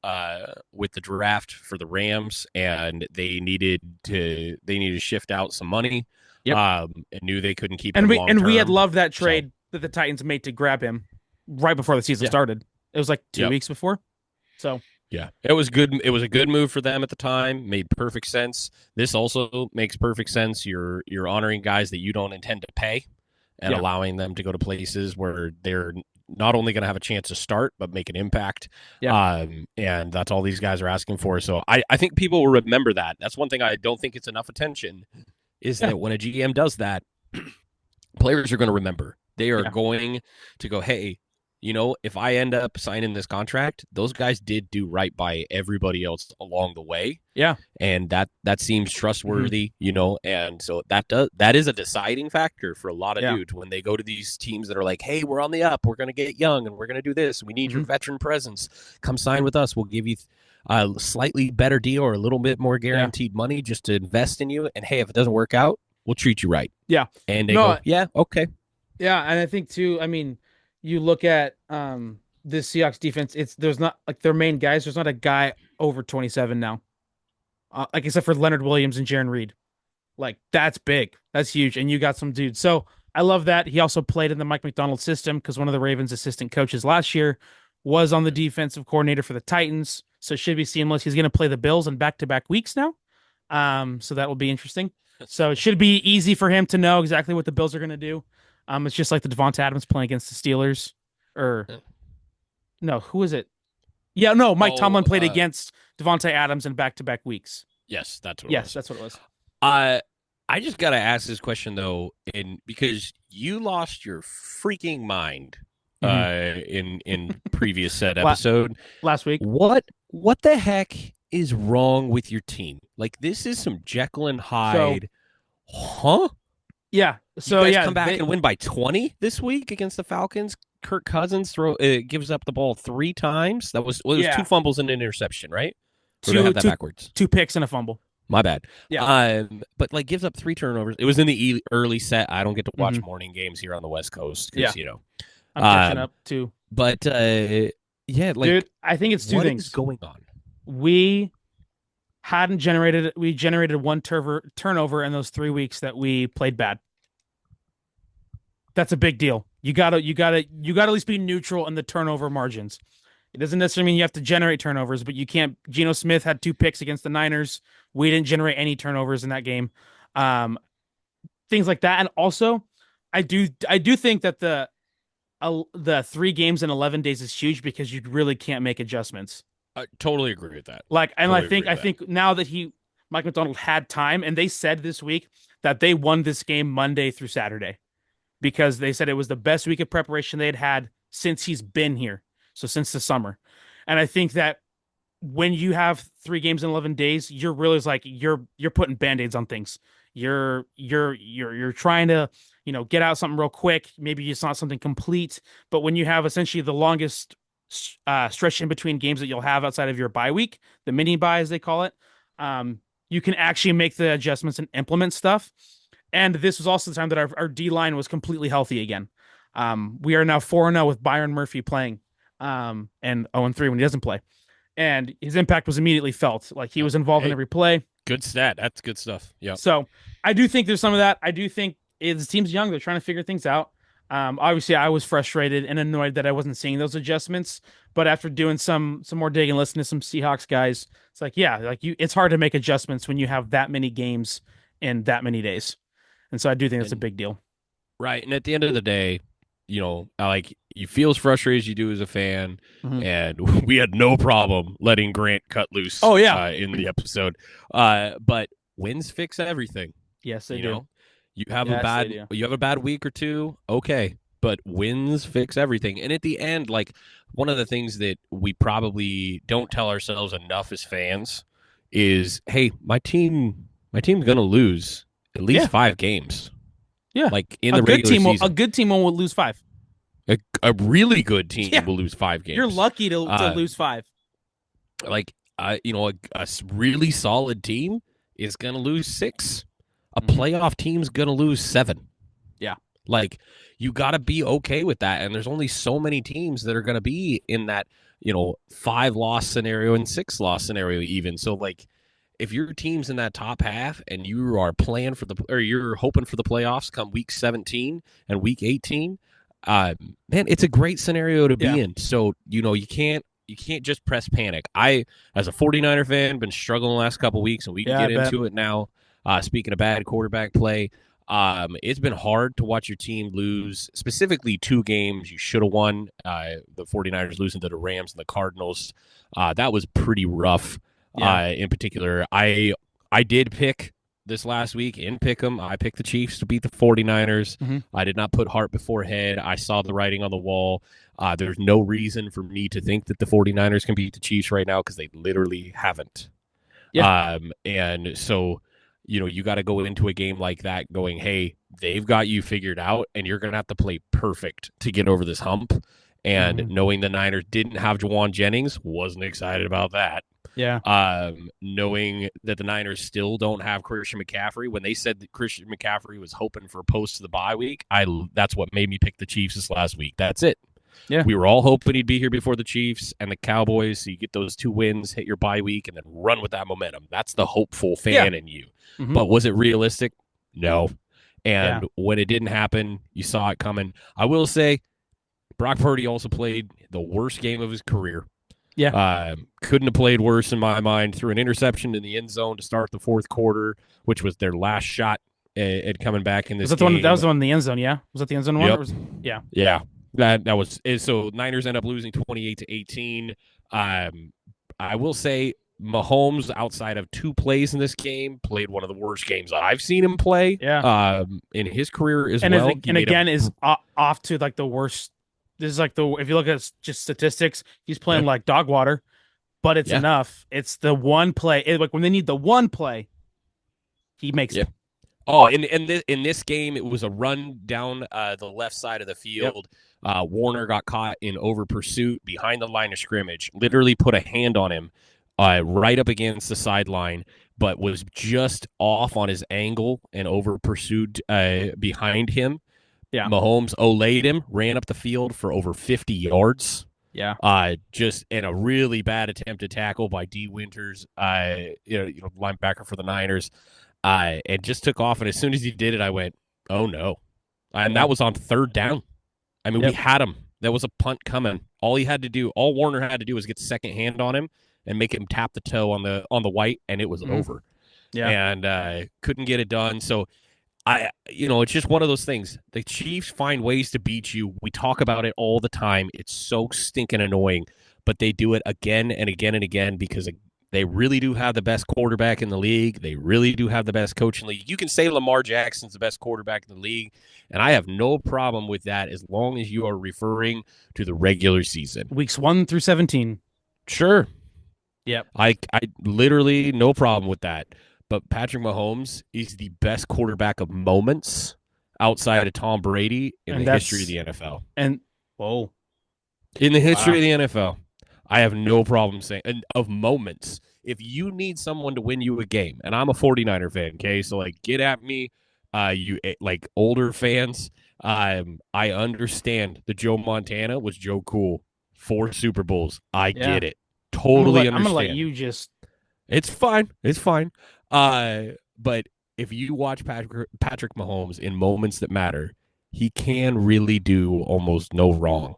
with the draft for the Rams, and they needed to shift out some money. Yep. And knew they couldn't keep And him we long and we had term. loved that So trade that the Titans made to grab him right before the season yeah, started. It was like two yep, weeks before. So yeah, it was good. It was a good move for them at the time. Made perfect sense. This also makes perfect sense. You're honoring guys that you don't intend to pay. and allowing them to go to places where they're not only going to have a chance to start, but make an impact. And that's all these guys are asking for. So I think people will remember that. That's one thing I don't think it's enough attention is that when a GM does that, players are going to remember. They are going to go, hey, if I end up signing this contract, those guys did do right by everybody else along the way. Yeah. And that seems trustworthy, and so that is a deciding factor for a lot of dudes when they go to these teams that are like, hey, we're on the up, we're going to get young, and we're going to do this. We need your veteran presence. Come sign with us. We'll give you a slightly better deal or a little bit more guaranteed money just to invest in you. And hey, if it doesn't work out, we'll treat you right. Yeah. And they go, yeah, okay. Yeah, and I think too, I mean, you look at this Seahawks defense, there's not like their main guys, there's not a guy over 27 now. Like except for Leonard Williams and Jaron Reed. Like that's big. That's huge. And you got some dudes. So I love that. He also played in the Mike McDonald system because one of the Ravens assistant coaches last year was on the defensive coordinator for the Titans. So it should be seamless. He's going to play the Bills in back-to-back weeks now. So that will be interesting. So it should be easy for him to know exactly what the Bills are going to do. It's just like the Devonta Adams playing against the Steelers. Or no, who is it? Yeah, no, Mike Tomlin played against Devonta Adams in back-to-back weeks. Yes, that's what Yes, that's what it was. I just got to ask this question, though, because you lost your freaking mind in previous said episode. Last week. What the heck is wrong with your team? Like, this is some Jekyll and Hyde. Yeah. So, you guys come back and win by 20 this week against the Falcons. Kirk Cousins gives up the ball 3 times. It was 2 fumbles and an interception, right? Or do I have that backwards? 2 picks and a fumble. My bad. Yeah. But gives up 3 turnovers. It was in the early set. I don't get to watch morning games here on the West Coast because I'm catching up too. But dude, I think it's 2 things. What is going on? We generated 1 turnover in those 3 weeks that we played bad. That's a big deal. You gotta at least be neutral in the turnover margins. It doesn't necessarily mean you have to generate turnovers, but you can't. Geno Smith had 2 picks against the Niners. We didn't generate any turnovers in that game. Things like that. And also, I do think that the 3 games in 11 days is huge because you really can't make adjustments. I totally agree with that. I think now that Mike McDonald had time, and they said this week that they won this game Monday through Saturday because they said it was the best week of preparation they had since he's been here. So since the summer. And I think that when you have 3 games in 11 days, you're really like you're putting band-aids on things. You're trying to, get out something real quick. Maybe it's not something complete, but when you have essentially the longest stretch in between games that you'll have outside of your bye week, the mini bye as they call it, you can actually make the adjustments and implement stuff. And this was also the time that our D-line was completely healthy again. We are now 4-0 with Byron Murphy playing. And 0-3 when he doesn't play. And his impact was immediately felt. Like he was involved in every play. Good stat. That's good stuff. Yeah. So I do think there's some of that. I do think the team's young. They're trying to figure things out. Obviously I was frustrated and annoyed that I wasn't seeing those adjustments. But after doing some more digging, listening to some Seahawks guys, it's like, it's hard to make adjustments when you have that many games in that many days. And so I do think that's a big deal. Right. And at the end of the day, you feel as frustrated as you do as a fan, and we had no problem letting Grant cut loose. Oh yeah, in the episode. But wins fix everything. Yes, they do. You have a bad week or 2, okay, but wins fix everything. And at the end, one of the things that we probably don't tell ourselves enough as fans is, hey, my team's gonna lose at least 5 games. Yeah, in the regular season. A good team will lose 5. A really good team will lose 5 games. You're lucky to lose 5. A really solid team is going to lose 6. A playoff team's going to lose 7. Yeah. You got to be okay with that. And there's only so many teams that are going to be in that, 5-loss scenario and 6-loss scenario even. So, if your team's in that top half and you are you're hoping for the playoffs come week 17 and week 18, man, it's a great scenario to be in. So, you can't just press panic. I, as a 49er fan, been struggling the last couple weeks, and we can get into it now. Speaking of bad quarterback play, It's been hard to watch your team lose, specifically two games you should have won. The 49ers losing to the Rams and the Cardinals. That was pretty rough. Yeah. In particular, I did pick this last week in Pick'em. I picked the Chiefs to beat the 49ers. Hmm. I did not put heart before head. I saw the writing on the wall. There's no reason for me to think that the 49ers can beat the Chiefs right now because they literally haven't. Yeah. And so, you got to go into a game like that going, hey, they've got you figured out, and you're going to have to play perfect to get over this hump. And Hmm. knowing the Niners didn't have Jawan Jennings, wasn't excited about that. Yeah. Knowing that the Niners still don't have Christian McCaffrey, when they said that Christian McCaffrey was hoping for a post to the bye week, that's what made me pick the Chiefs this last week. That's it. Yeah. We were all hoping he'd be here before the Chiefs and the Cowboys, so you get those 2 wins, hit your bye week, and then run with that momentum. That's the hopeful fan in you. Hmm. But was it realistic? No. Yeah. And when it didn't happen, you saw it coming. I will say, Brock Purdy also played the worst game of his career. Yeah. Couldn't have played worse in my mind. Threw an interception in the end zone to start the fourth quarter, which was their last shot at coming back in this Was that the game. one that was the one in the end zone? Yeah. Was that the end zone one? Yep. Yeah. Yeah. That was so Niners end up losing 28-18. I will say Mahomes, outside of 2 plays in this game, played one of the worst games I've seen him play. Yeah. In his career as And well. and again is off to like the worst. This is like if you look at just statistics, he's playing like dog water, but it's enough. It's the one play. Like when they need the one play, he makes it. Oh, in this game, it was a run down the left side of the field. Warner got caught in over pursuit behind the line of scrimmage. Literally put a hand on him right up against the sideline, but was just off on his angle and over pursued behind him. Yeah. Mahomes olayed him, ran up the field for over 50 yards. Yeah. Just in a really bad attempted tackle by D. Winters, linebacker for the Niners. And just took off. And as soon as he did it, I went, oh, no. And that was on 3rd down. I mean, we had him. There was a punt coming. All Warner had to do was get second hand on him and make him tap the toe on the white, and it was over. Yeah. And couldn't get it done. So, it's just one of those things. The Chiefs find ways to beat you. We talk about it all the time. It's so stinking annoying. But they do it again and again and again because they really do have the best quarterback in the league. They really do have the best coach in the league. You can say Lamar Jackson's the best quarterback in the league, and I have no problem with that as long as you are referring to the regular season. Weeks 1 through 17. Sure. Yep. I literally no problem with that. But Patrick Mahomes is the best quarterback of moments outside of Tom Brady in the history of the NFL. In the history of the NFL. I have no problem saying of moments. If you need someone to win you a game, and I'm a 49er fan, okay? So, get at me, you older fans. I understand that Joe Montana was Joe Cool. 4 Super Bowls. I get it. Totally understand. I'm going to let you just... It's fine. It's fine. But if you watch Patrick Mahomes in moments that matter, he can really do almost no wrong.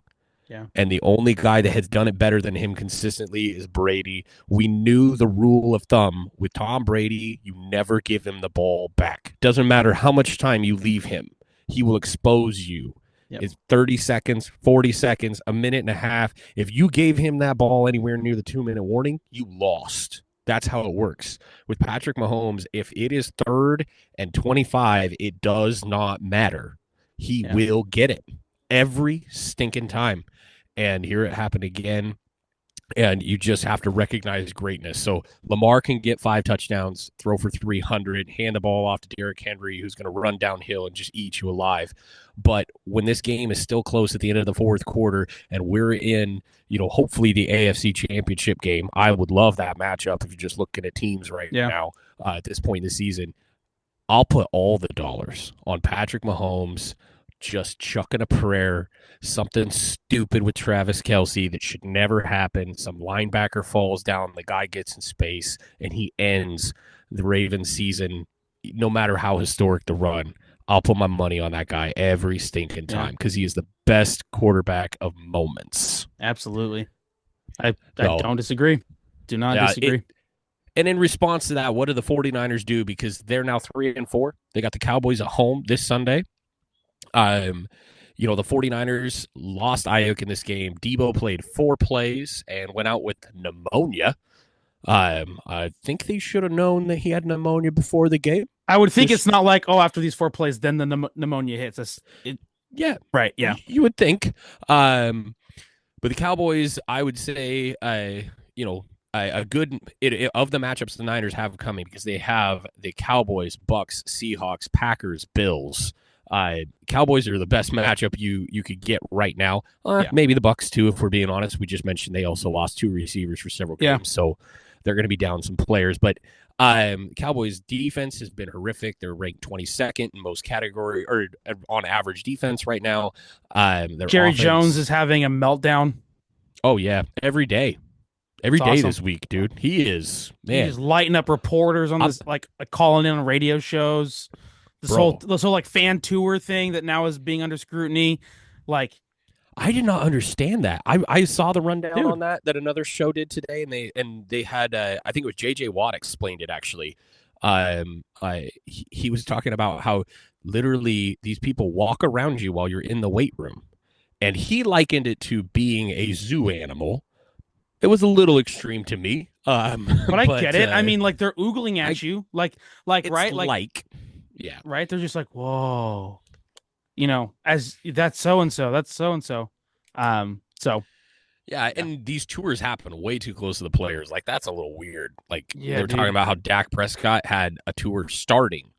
Yeah. And the only guy that has done it better than him consistently is Brady. We knew the rule of thumb with Tom Brady, you never give him the ball back. Doesn't matter how much time you leave him. He will expose you. Yep. It's 30 seconds, 40 seconds, a minute and a half. If you gave him that ball anywhere near the 2-minute warning, you lost. That's how it works. With Patrick Mahomes, if it is 3rd and 25, it does not matter. He will get it every stinking time. And here it happened again. And you just have to recognize greatness. So Lamar can get 5 touchdowns, throw for 300, hand the ball off to Derrick Henry, who's going to run downhill and just eat you alive. But when this game is still close at the end of the 4th quarter and we're in, hopefully the AFC Championship game, I would love that matchup if you're just looking at teams right now at this point in the season. I'll put all the dollars on Patrick Mahomes just chucking a prayer, something stupid with Travis Kelce that should never happen. Some linebacker falls down, the guy gets in space, and he ends the Ravens season, no matter how historic the run. I'll put my money on that guy every stinking time because he is the best quarterback of moments. Absolutely. I don't disagree. Do not disagree. And in response to that, what do the 49ers do? Because they're now 3-4. They got the Cowboys at home this Sunday. The 49ers lost Ayuk in this game. Debo played 4 plays and went out with pneumonia. I think they should have known that he had pneumonia before the game. I would think it's not like, oh, after these 4 plays, then the pneumonia hits. Yeah. Right, yeah. You would think. But the Cowboys, I would say, a good of the matchups the Niners have coming, because they have the Cowboys, Bucks, Seahawks, Packers, Bills. Cowboys are the best matchup you could get right now. Maybe the Bucks too, if we're being honest. We just mentioned they also lost 2 receivers for several games, so they're going to be down some players. But Cowboys defense has been horrific. They're ranked 22nd in most category, or on average defense right now. Jerry Jones is having a meltdown. Oh yeah, every day. Every day this week, dude. He is, man. He's lighting up reporters on this, like calling in on radio shows. This whole like fan tour thing that now is being under scrutiny. Like, I did not understand that. I saw the rundown on that another show did today, and they had I think it was JJ Watt explained it actually. He was talking about how literally these people walk around you while you're in the weight room, and he likened it to being a zoo animal. It was a little extreme to me, but I get it. I mean, like, they're oogling at you, like right, yeah, right. They're just like, whoa, as that's so and so, that's so and so. Yeah, and these tours happen way too close to the players. Like, that's a little weird. Like, they're talking about how Dak Prescott had a tour starting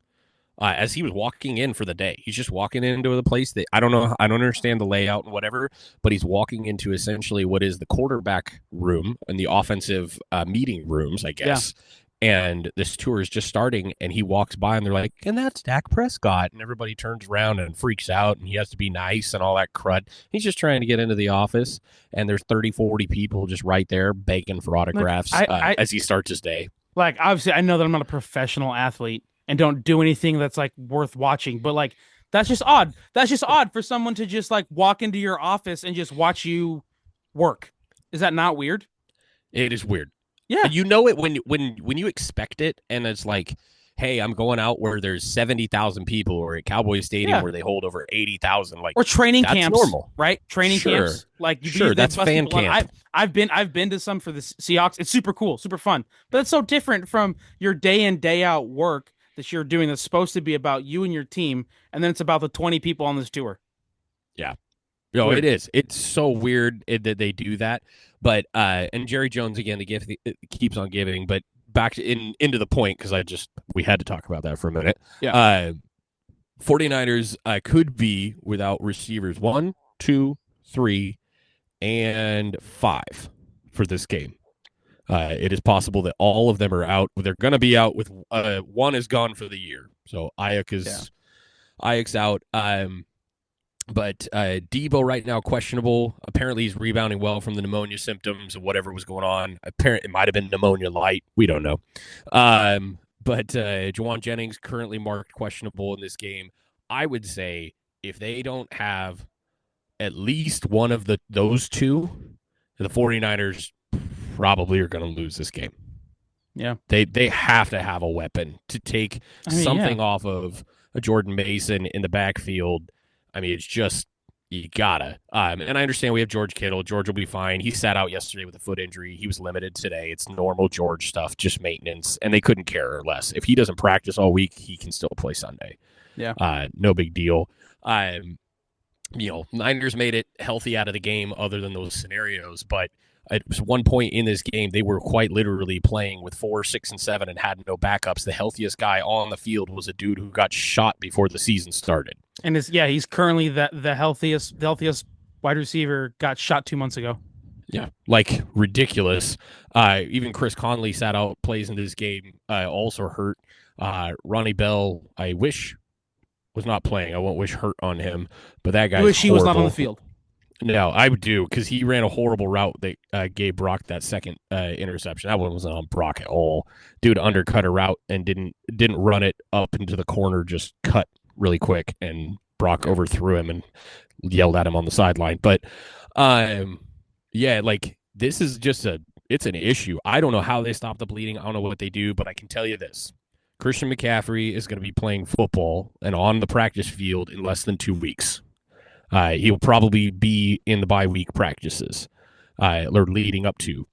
as he was walking in for the day. He's just walking into the place that I don't know. I don't understand the layout and whatever, but he's walking into essentially what is the quarterback room and the offensive meeting rooms, I guess. Yeah. And this tour is just starting, and he walks by, and they're like, and that's Dak Prescott. And everybody turns around and freaks out, and he has to be nice and all that crud. He's just trying to get into the office, and there's 30, 40 people just right there begging for autographs as he starts his day. Like, obviously, I know that I'm not a professional athlete and don't do anything that's, like, worth watching, but, like, that's just odd. That's just odd for someone to just, like, walk into your office and just watch you work. Is that not weird? It is weird. Yeah, you know it when you expect it, and it's like, hey, I'm going out where there's 70,000 people, or at Cowboys Stadium where they hold over 80,000, like, or training that's camps, normal, right? Training camps, like, that's fan camp. I've been to some for the Seahawks. It's super cool, super fun, but it's so different from your day in, day out work that you're doing. That's supposed to be about you and your team, and then it's about the 20 people on this tour. Yeah. No, it is. It's so weird that they do that. But and Jerry Jones, again, the gift keeps on giving. But back into the point, because we had to talk about that for a minute. Yeah. 49ers could be without receivers 1, 2, 3, and 5 for this game. It is possible that all of them are out. They're going to be out with one is gone for the year. So Ayuk's out. But Debo right now questionable. Apparently he's rebounding well from the pneumonia symptoms or whatever was going on. Apparently it might have been pneumonia light. We don't know. But Juwan Jennings currently marked questionable in this game. I would say if they don't have at least one of those two, the 49ers probably are going to lose this game. Yeah. They have to have a weapon to take something off of a Jordan Mason in the backfield. I mean, it's just, you gotta. And I understand we have George Kittle. George will be fine. He sat out yesterday with a foot injury. He was limited today. It's normal George stuff, just maintenance. And they couldn't care less. If he doesn't practice all week, he can still play Sunday. Yeah. No big deal. Niners made it healthy out of the game other than those scenarios. But at one point in this game, they were quite literally playing with 4, 6, and 7 and had no backups. The healthiest guy on the field was a dude who got shot before the season started. And he's currently the healthiest wide receiver. Got shot 2 months ago. Yeah, like ridiculous. Even Chris Conley sat out, plays in this game, also hurt. Ronnie Bell, I wish was not playing. I won't wish hurt on him, but that guy. I wish he was not on the field. No, I would do, because he ran a horrible route that gave Brock that second interception. That one wasn't on Brock at all. Dude undercut a route and didn't run it up into the corner, just cut really quick, and Brock overthrew him and yelled at him on the sideline. But like, this is just it's an issue. I don't know how they stop the bleeding. I don't know what they do, but I can tell you this. Christian McCaffrey is going to be playing football and on the practice field in less than 2 weeks. He'll probably be in the bye week practices, or leading up to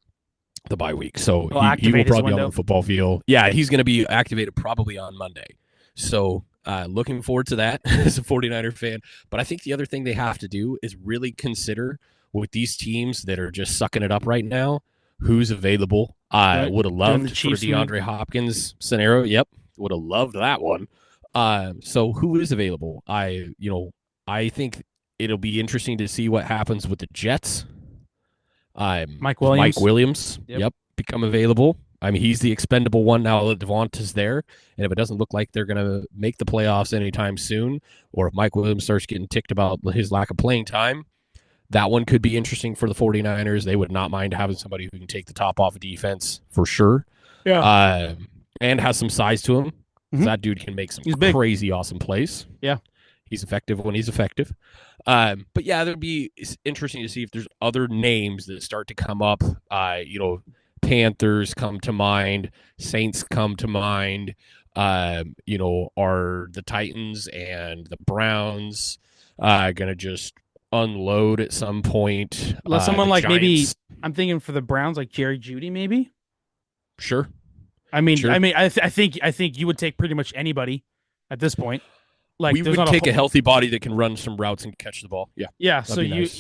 the bye week. So He'll he will activate his probably be on window. the football field. Yeah, he's going to be activated probably on Monday. So looking forward to that as a 49er fan. But I think the other thing they have to do is really consider with these teams that are just sucking it up right now, who's available. I would have loved for DeAndre Hopkins scenario. Yep, would have loved that one. So who is available? I think it'll be interesting to see what happens with the Jets. Mike Williams. Mike Williams, yep, become available. I mean, he's the expendable one now that Devonta's there. And if it doesn't look like they're going to make the playoffs anytime soon, or if Mike Williams starts getting ticked about his lack of playing time, that one could be interesting for the 49ers. They would not mind having somebody who can take the top off of defense for sure. Yeah. And has some size to him. Mm-hmm. That dude can make some crazy awesome plays. Yeah. He's effective when he's effective. But yeah, it'll be interesting to see if there's other names that start to come up. Panthers come to mind, Saints come to mind. Are the Titans and the Browns going to just unload at some point? Someone like Giants. Maybe I'm thinking for the Browns, like Jerry Jeudy, maybe. Sure. I think you would take pretty much anybody at this point. Like we would take a healthy body that can run some routes and catch the ball. Yeah. Yeah. So nice.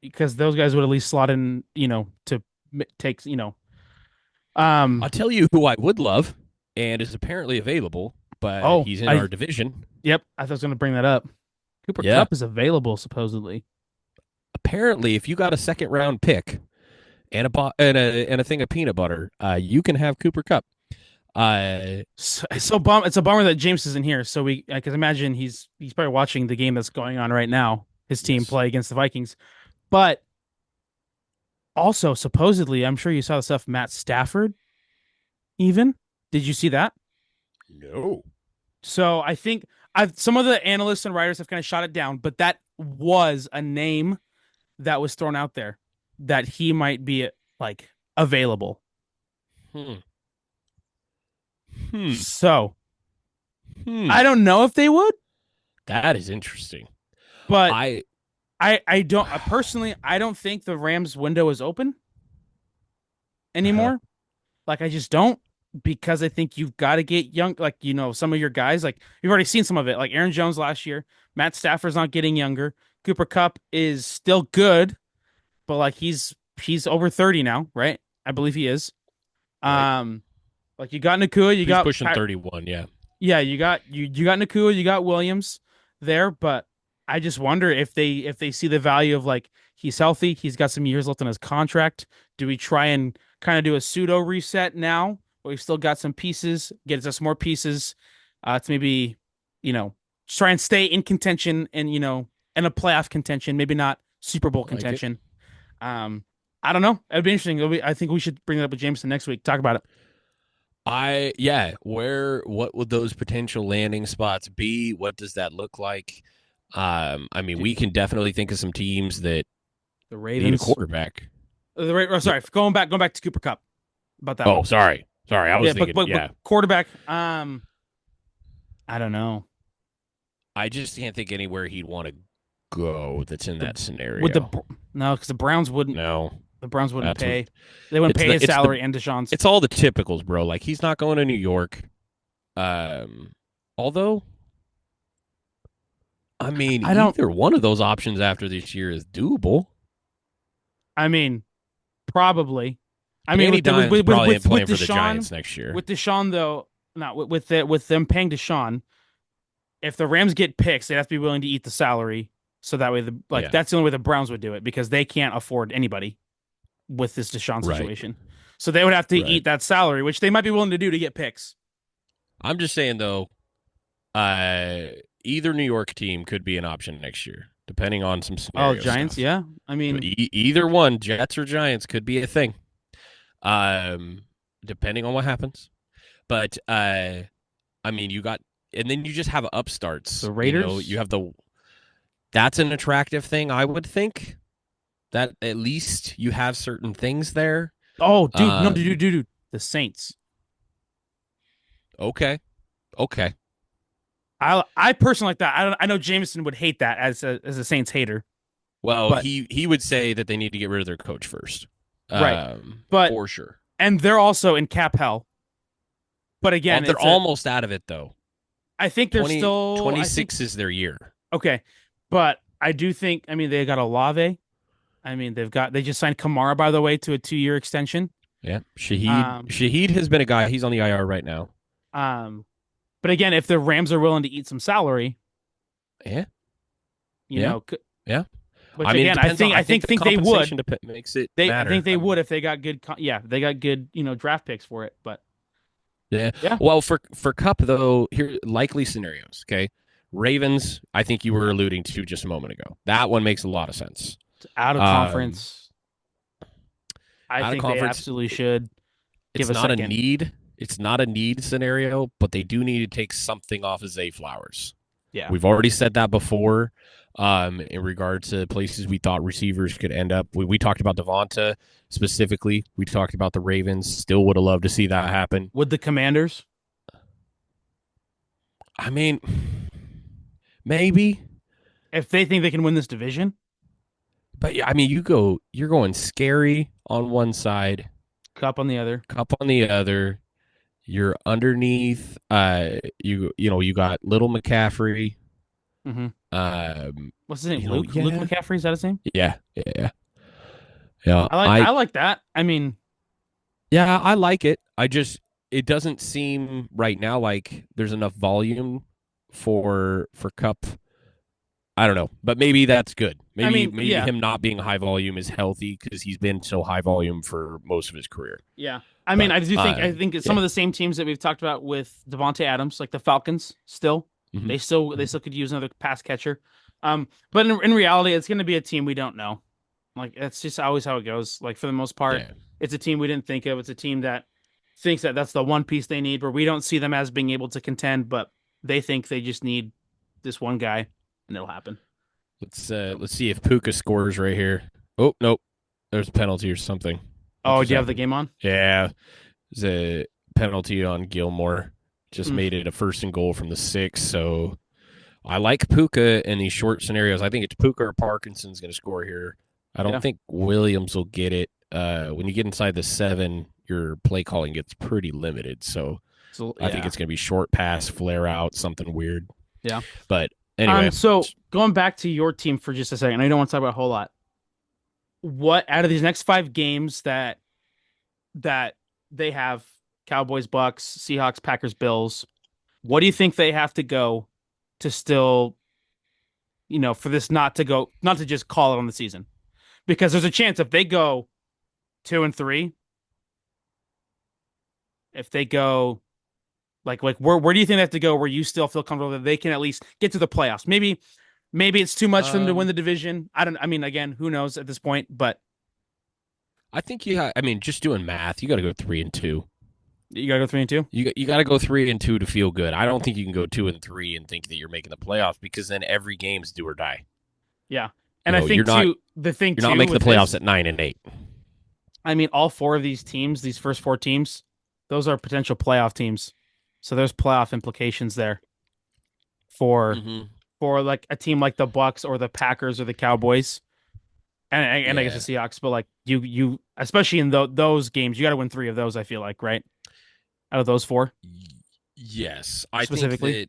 Because those guys would at least slot in, to take, I'll tell you who I would love and is apparently available, but he's in our division. Yep. I thought I was going to bring that up. Cooper Kupp is available, supposedly. Apparently, if you got a second round pick and a thing of peanut butter, you can have Cooper Kupp. It's a bummer that James isn't here. So I can imagine he's probably watching the game that's going on right now. His team play against the Vikings, but also supposedly, I'm sure you saw the stuff. Matt Stafford, even did you see that? No. So I think some of the analysts and writers have kind of shot it down, but that was a name that was thrown out there that he might be like available. So, I don't know if they would. That is interesting. But I don't personally. I don't think the Rams window is open anymore. Like I just don't, because I think you've got to get young. Like some of your guys. Like you've already seen some of it. Like Aaron Jones last year. Matt Stafford's not getting younger. Cooper Kupp is still good, but like he's over 30 now, right? I believe he is. Right. Like you got Nakua, he's pushing 31, yeah. Yeah, you got Nakua, you got Williams there, but I just wonder if they see the value of like he's healthy, he's got some years left on his contract. Do we try and kind of do a pseudo reset now, where we've still got some pieces, get us more pieces, to maybe try and stay in contention and in a playoff contention, maybe not Super Bowl contention. I don't know. It'd be interesting. I think we should bring it up with Jameson next week. Talk about it. What would those potential landing spots be? What does that look like? We can definitely think of some teams that the Ravens need a quarterback. Going back to Cooper Kupp about that. Oh, sorry. I was thinking, but quarterback. I don't know. I just can't think anywhere he'd want to go that's in that scenario. Because the Browns wouldn't. No. The Browns wouldn't pay. They wouldn't pay his salary and Deshaun's. It's all the typicals, bro. Like he's not going to New York. Although, either one of those options after this year is doable. Probably. With probably playing for Deshaun, the Giants next year. With Deshaun, though, with them paying Deshaun, if the Rams get picks, they'd have to be willing to eat the salary. So that way, that's the only way the Browns would do it, because they can't afford anybody with this Deshaun situation. Right. So they would have to eat that salary, which they might be willing to do to get picks. I'm just saying, though, either New York team could be an option next year, depending on some scenario Giants, stuff. Yeah. Either one, Jets or Giants, could be a thing, depending on what happens. But, you got, and then you just have upstarts. The Raiders? You have that's an attractive thing, I would think. That at least you have certain things there. Oh, dude, no, Um, dude. The Saints. okay, okay. I personally like that. I know Jameson would hate that as a Saints hater, Well, but he would say that they need to get rid of their coach first, right. But for sure. and they're also in cap hell. But again, They're almost out of it though. I think they're still, I think, 26 is their year. okay. But I do think, I mean, they got Olave. I mean, they just signed Kamara, by the way, to a 2-year extension. Yeah, Shaheed. Um, Shaheed has been a guy. He's on the IR right now. um, but again, if the Rams are willing to eat some salary, Yeah, you yeah, know, yeah. which I mean, it again, depends on. I think the think they would. compensation makes it I think matter. they would if they got good, yeah, they got good, draft picks for it. But Yeah. yeah, Well, for Cup though, here likely scenarios. Okay, Ravens. I think you were alluding to just a moment ago. That one makes a lot of sense. out of Um, conference, I Out of think they conference, absolutely should give it's a not a second. need. It's not a need scenario, but they do need to take something off of Zay Flowers. Yeah. We've already said that before. In regard to places we thought receivers could end up, we talked about Devonta specifically. We talked about the Ravens. Still would have loved to see that happen. With the Commanders, I mean, maybe, if they think they can win this division, but yeah, I mean, you're going scary on one side, Cup on the other. Cup on the other. You're underneath. You got little McCaffrey. Mm-hmm. Um, What's his name? Luke yeah, McCaffrey, is that his name? yeah, yeah, yeah. I like that. I mean, Yeah, I like it. It doesn't seem right now like there's enough volume for Cup. I don't know, but maybe that's good. Maybe yeah, him not being high volume is healthy because he's been so high volume for most of his career. yeah. But I think it's some yeah, of the same teams that we've talked about with Devonte Adams, like the Falcons. Still, hmm they still could use another pass catcher. But in reality, it's going to be a team we don't know. Like that's just always how it goes. Like for the most part, yeah. it's a team we didn't think of. It's a team that thinks that that's the one piece they need, where we don't see them as being able to contend, but they think they just need this one guy, and it'll happen. So, Let's see if Puka scores right here. Oh nope, there's a penalty or something. What oh, just do you have the happened? game on? Yeah, there's a penalty on Gilmore. Just Mm, made it a first and goal from the 6. So I like Puka in these short scenarios. I think it's Puka or Parkinson's going to score here. I don't yeah. think Williams will get it. When you get inside the 7, your play calling gets pretty limited. So So I think yeah, it's going to be short pass, flare out, something weird. yeah. But anyway, So going back to your team for just a second, I know you don't want to talk about a whole lot. What out of these next 5 games that they have, Cowboys, Bucks, Seahawks, Packers, Bills, what do you think they have to go to still, for this not to just call it on the season? Because there's a chance if they go 2-3, if they go like where do you think they have to go where you still feel comfortable that they can at least get to the playoffs? Maybe it's too much for them to win um, the division. I mean, again, who knows at this point, but I think I mean, just doing math, you got to go 3-2. you gotta go 3-2. You got to go 3-2 to feel good. I don't think you can go 2-3 and think that you're making the playoffs because then every game's do or die. Yeah. You And I know, think too, the thing you're not too making the with playoffs this, at 9-8. I mean, all 4 of these teams, these first 4 teams, those are potential playoff teams. So there's playoff implications there for Mm-hmm. like a team like the Bucks or the Packers or the Cowboys. And I guess Yeah. the Seahawks, but like you especially in those games, you got to win 3 of those. I feel like, right, out of those 4 Yes, I think specifically.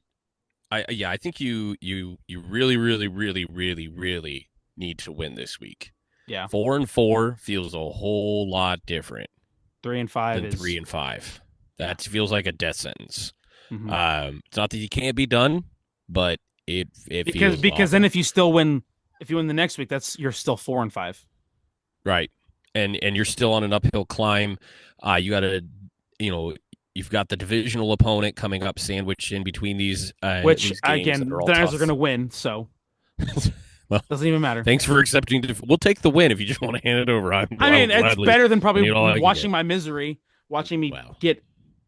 that I think you really really really really really need to win this week. Yeah, 4-4 feels a whole lot different 3-5 than is 3-5. yeah. That feels like a death sentence. Hmm. It's not that you can't be done, but it Because feels then awful, if you win the next week, that's you're still 4-5. right? And you're still on an uphill climb. You got to, you know, you've got the divisional opponent coming up, sandwiched in between Which these games that again, are all the Niners are going tough. to win, so Well, doesn't even matter. thanks for accepting. We'll take the win if you just want to hand it over. I I will mean, it's gladly better than probably need all I can watching get. my misery, watching me Well, get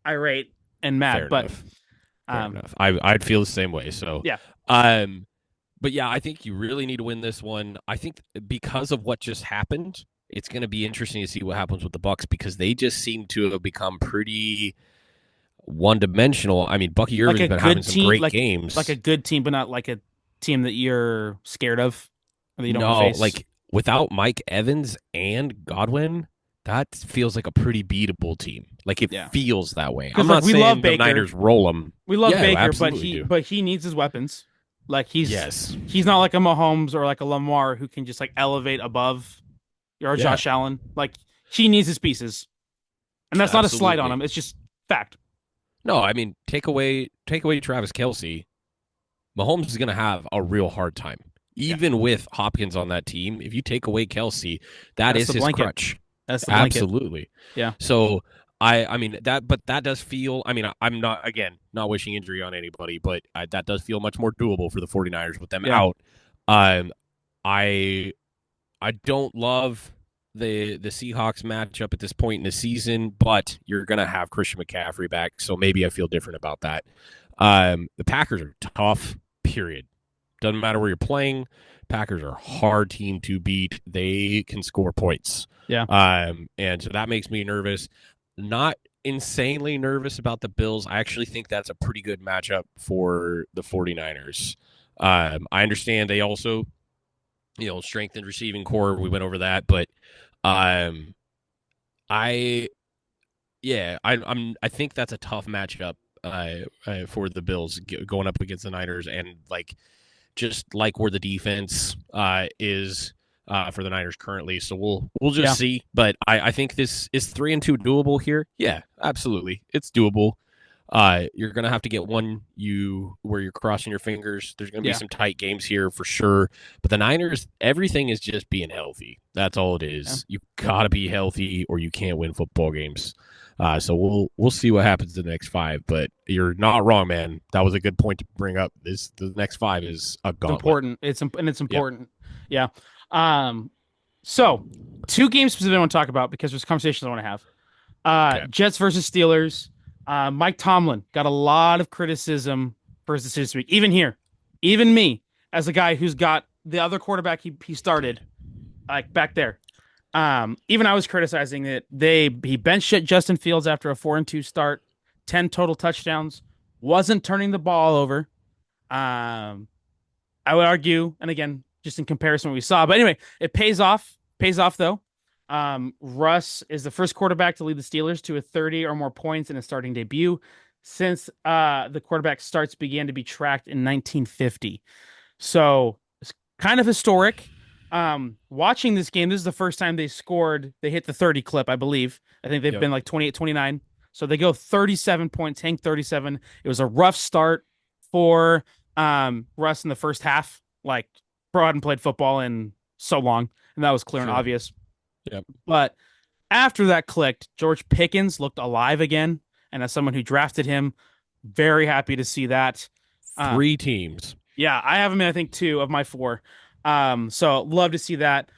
irate and mad. fair But enough. Fair um, enough. I'd feel the same way. So, yeah, um, but yeah, I think you really need to win this one. I think because of what just happened, it's going to be interesting to see what happens with the Bucks because they just seem to have become pretty one-dimensional. I mean, Bucky Like Irvin's a been having good some team, great like a games. good team, but not like a team that you're scared of or that you don't want to No, face. like without Mike Evans and Godwin, that feels like a pretty beatable team. Like it Yeah, feels that way. I'm because like not we love saying the Baker, Niners roll them. we love Yeah, Baker, but absolutely he do. but he needs his weapons. Like Yes. he's not like a Mahomes or like a Lamar who can just like elevate above or Yeah. Josh Allen. Like he needs his pieces, and that's not a slight on Absolutely. him. It's just fact. No, I mean, take away Travis Kelsey, Mahomes is going to have a real hard time. Yeah, Even with Hopkins on that team, if you take away Kelsey, that that's is the his blanket. crutch. That's the blanket. Absolutely. Yeah, So I mean that, but that does feel. I mean, I'm not again not wishing injury on anybody, but that does feel much more doable for the 49ers with them yeah, out. Um, I I don't love the Seahawks matchup at this point in the season, but you're gonna have Christian McCaffrey back, so maybe I feel different about that. The Packers are tough. Period. Doesn't matter where you're playing. Packers are a hard team to beat. They can score points. yeah. And so that makes me nervous. Not insanely nervous about the Bills. I actually think that's a pretty good matchup for the 49ers. I understand they also, strengthened receiving core. We went over that, but um, I I think that's a tough matchup for the Bills going up against the Niners, and like just like where the defense is for the Niners currently. So we'll just Yeah. see. But I think this is 3-2 doable here. Yeah, absolutely, it's doable. You're gonna have to get one where you're crossing your fingers. There's gonna be Yeah. some tight games here for sure. But the Niners, everything is just being healthy. That's all it Yeah. is. You gotta be healthy or you can't win football games. So we'll see what happens in the next five. But you're not wrong, man. That was a good point to bring up. The next five is a It's gauntlet. important. It's Yep. important. Yeah. Um. So, two games specifically I want to talk about because there's conversations I want to have. Okay. Jets versus Steelers. Mike Tomlin got a lot of criticism for his decision this week. Even here, even me, as a guy who's got the other quarterback he started, like back there. Even I was criticizing that he benched Justin Fields after a 4-2 start, 10 total touchdowns, wasn't turning the ball over. Um, I would argue, and again, just in comparison what we saw. But anyway, it pays off. Pays off though. Russ is the first quarterback to lead the Steelers to a 30 or more points in a starting debut since the quarterback starts began to be tracked in 1950. So it's kind of historic. Watching this game, this is the first time they hit the 30 clip, I believe. I think they've Yep. been like 28, 29. So they go 37 points, Hank 37. It was a rough start for Russ in the first half. Like, bro hadn't played football in so long, and that was clear and Sure. obvious. Yep. But after that clicked, George Pickens looked alive again. And as someone who drafted him, very happy to see that. Uh, 3 teams. yeah, I have him in, I think, two of my four. So love to see that.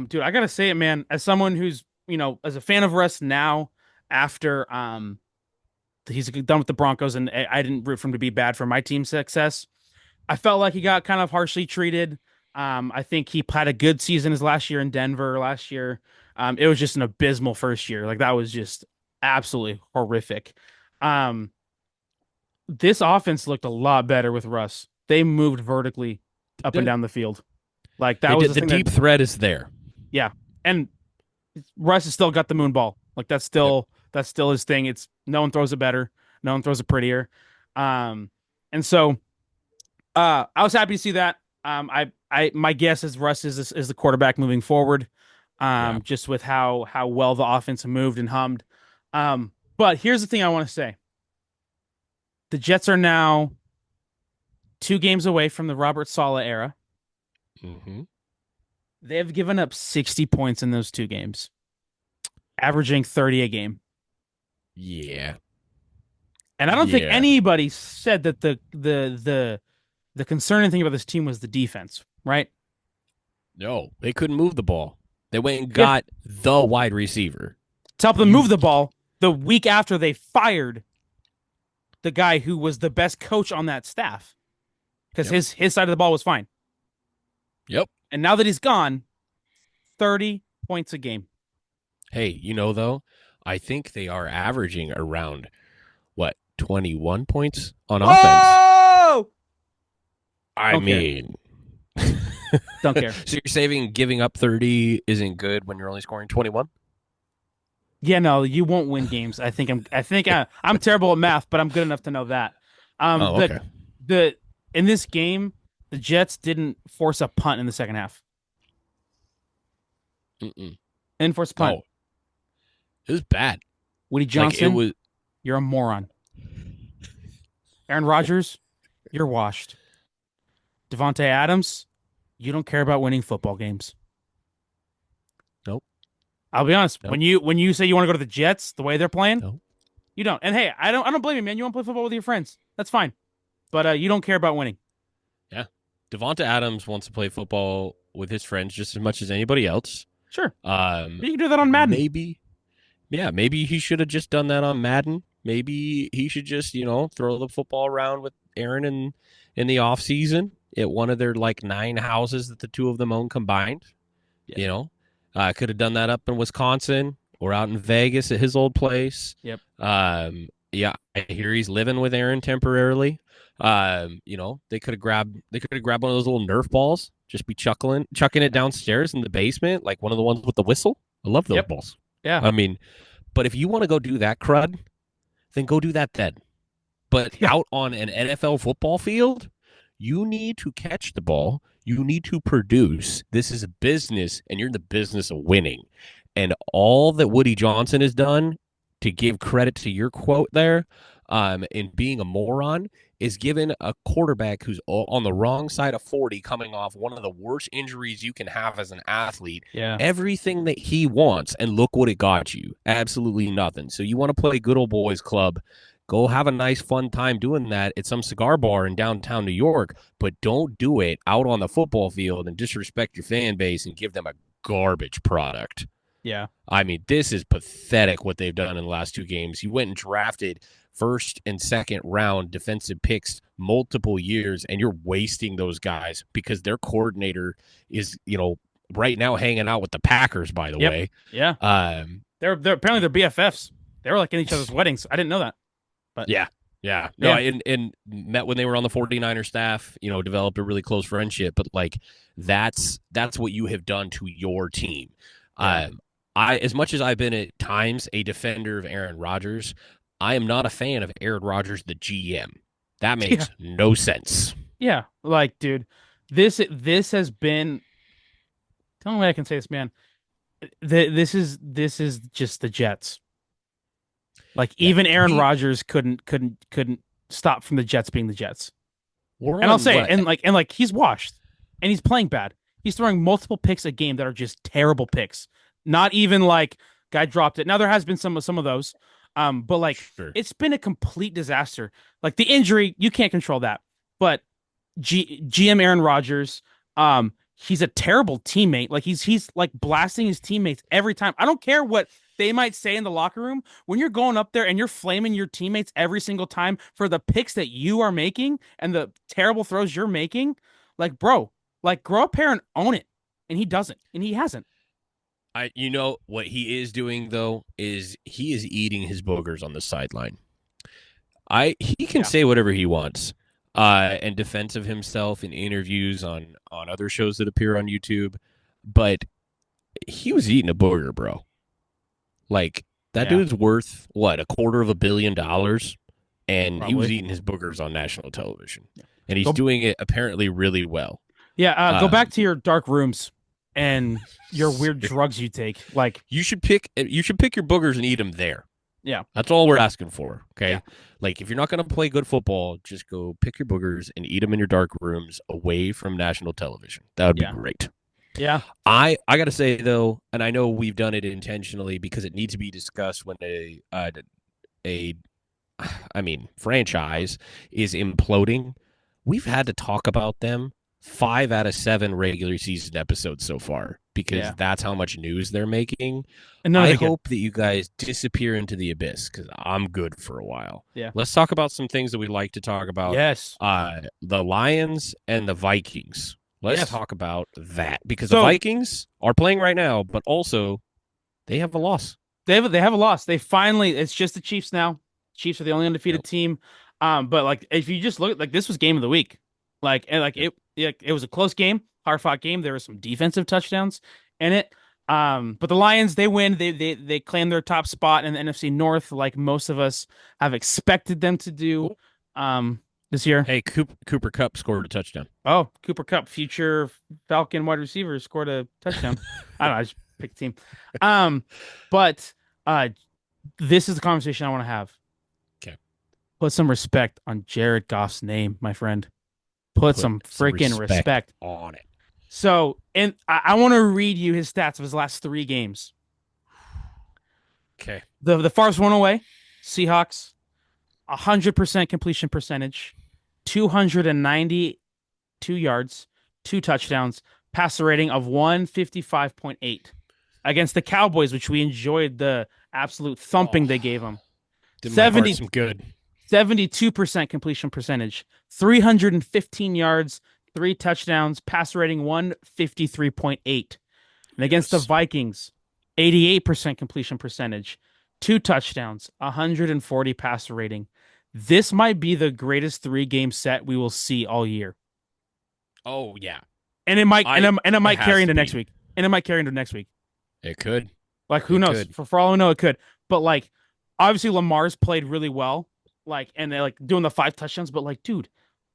Dude, I gotta say it, man. As someone who's, as a fan of Russ now, after he's done with the Broncos, and I didn't root for him to be bad for my team's success. I felt like he got kind of harshly treated. I think he had a good season his last year in Denver last year. It was just an abysmal first year. Like that was just absolutely horrific. Um, this offense looked a lot better with Russ. They moved vertically up and Did. down the field. Like that They was did. the The thing that, deep threat is there. yeah. And Russ has still got the moon ball. Like Yep. that's still his thing. It's no one throws it better. No one throws it prettier. Um, and so I was happy to see that. My guess is Russ is the quarterback moving forward. Yeah. Just with how well the offense moved and hummed. But here's the thing I want to say: the Jets are now 2 games away from the Robert Saleh era. Mm-hmm. They have given up 60 points in those 2 games, averaging 30 a game. Yeah. And I don't think Yeah. anybody said that the concerning thing about this team was the defense, right? No, they couldn't move the ball. They went and Yeah, got the wide receiver. to help them You move the ball the week after they fired the guy who was the best coach on that staff because Yep. his side of the ball was fine. Yep. And now that he's gone, 30 points a game. Hey, though, I think they are averaging around, what, 21 points on offense? Oh, I don't care. mean, Don't care. so you're saying giving up 30 isn't good when you're only scoring 21? Yeah, no, you won't win games. I'm terrible at math, but I'm good enough to know that. Oh, The okay. the in this game, the Jets didn't force a punt in the second half. Mm-mm. Didn't force a punt. Oh, it was bad. Woody Like, it Johnson, was. you're a moron. Aaron Rodgers, you're washed. Devontae Adams, you don't care about winning football games. Nope, I'll be honest. nope, When you say you want to go to the Jets, the way they're playing, nope. you don't. And hey, I don't blame you, man. You want to play football with your friends. That's fine. But you don't care about winning. Yeah. Devonta Adams wants to play football with his friends just as much as anybody else. Sure. Um, You can do that on Madden. maybe, yeah, maybe he should have just done that on Madden. Maybe he should just, throw the football around with Aaron in the off season at one of their like 9 houses that the two of them own combined. Yeah. Could have done that up in Wisconsin or out in Vegas at his old place. Yep. Yeah, I hear he's living with Aaron temporarily. They could have grabbed one of those little Nerf balls, just be chucking it downstairs in the basement, like one of the ones with the whistle. I love those Yep. balls. Yeah. I mean, but if you want to go do that crud, then go do that then. But Yeah. out on an NFL football field, you need to catch the ball. You need to produce. This is a business, and you're in the business of winning. And all that Woody Johnson has done, to give credit to your quote there, in being a moron, is given a quarterback who's on the wrong side of 40, coming off one of the worst injuries you can have as an athlete, Yeah. everything that he wants. And look what it got you. Absolutely nothing. So you want to play good old boys club. Go have a nice, fun time doing that at some cigar bar in downtown New York, but don't do it out on the football field and disrespect your fan base and give them a garbage product. Yeah. I mean, this is pathetic what they've done in the last 2 games. You went and drafted first and second round defensive picks multiple years, and you're wasting those guys because their coordinator is, right now hanging out with the Packers, by the way. Yeah. They're apparently they're BFFs. They were like in each other's weddings. I didn't know that. But yeah. No, and met when they were on the 49er staff, developed a really close friendship. But like that's what you have done to your team. Yeah. I as much as I've been at times a defender of Aaron Rodgers, I am not a fan of Aaron Rodgers, the GM. That makes no sense. Yeah. Like, dude, this has been. Tell me what I can say this, man. This is just the Jets. Like Yeah, even Aaron Rodgers couldn't stop from the Jets being the Jets. And I'll say, and he's washed, and he's playing bad. He's throwing multiple picks a game that are just terrible picks. Not even like guy dropped it. Now there has been some of those, but like It's been a complete disaster. Like the injury, you can't control that. But GM Aaron Rodgers, he's a terrible teammate. Like he's like blasting his teammates every time. I don't care what they might say in the locker room. When you're going up there and you're flaming your teammates every single time for the picks that you are making and the terrible throws you're making, like, bro, like grow up here and own it. And he doesn't, and he hasn't. What he is doing though is he is eating his boogers on the sideline. He can say whatever he wants, and defense of himself in interviews on other shows that appear on YouTube, but he was eating a booger, bro. Like that dude's worth what, $250 million, and Probably. he was eating his boogers on national television, and he's doing it apparently really well. Yeah, go back to your dark rooms and your weird drugs you take. Like you should pick your boogers and eat them there. Yeah, that's all we're asking for. Okay, yeah. Like if you're not going to play good football, just go pick your boogers and eat them in your dark rooms away from national television. That would be great. Yeah. I got to say though, and I know we've done it intentionally because it needs to be discussed when a franchise is imploding. We've had to talk about them 5 out of 7 regular season episodes so far because that's how much news they're making. And I hope that you guys disappear into the abyss because I'm good for a while. Yeah. Let's talk about some things that we like to talk about. Yes. The Lions and the Vikings. Let's Yes. talk about that because the So Vikings are playing right now, but also they have a loss. they have a loss. They finally it's just the Chiefs now. Chiefs are the only undefeated Yep. team. But like if you just look at like this was game of the week. Yep. It was a close game, hard fought game. There were some defensive touchdowns in it. But the Lions they win. They claim their top spot in the NFC North, like most of us have expected them to do Oh, um this year. hey, Cooper Cup scored a touchdown. Oh, Cooper Cup, future Falcon wide receiver, scored a touchdown. I don't know, I just picked a team. Um, but this is the conversation I want to have. Okay. Put some respect on Jared Goff's name, my friend. Put Put some some freaking respect respect. on it. So, and I want to read you his stats of his last three games. Okay. The first one away, Seahawks, 100% completion percentage, 292 yards, two touchdowns, passer rating of 155.8 against the Cowboys, which we enjoyed the absolute thumping Oh, they gave them. did my heart 70, some good. 72% completion percentage, 315 yards, three touchdowns, passer rating 153.8. And against the Yes. Vikings, 88% completion percentage, two touchdowns, 140 passer rating. This might be the greatest three-game set we will see all year. Oh yeah. And it might I and it it might has carry to into next be. week. And it might carry into next week. It could. Like who It knows? could. For all we know, it could. But like obviously Lamar's played really well. Like and they're like doing the five touchdowns, but like, dude,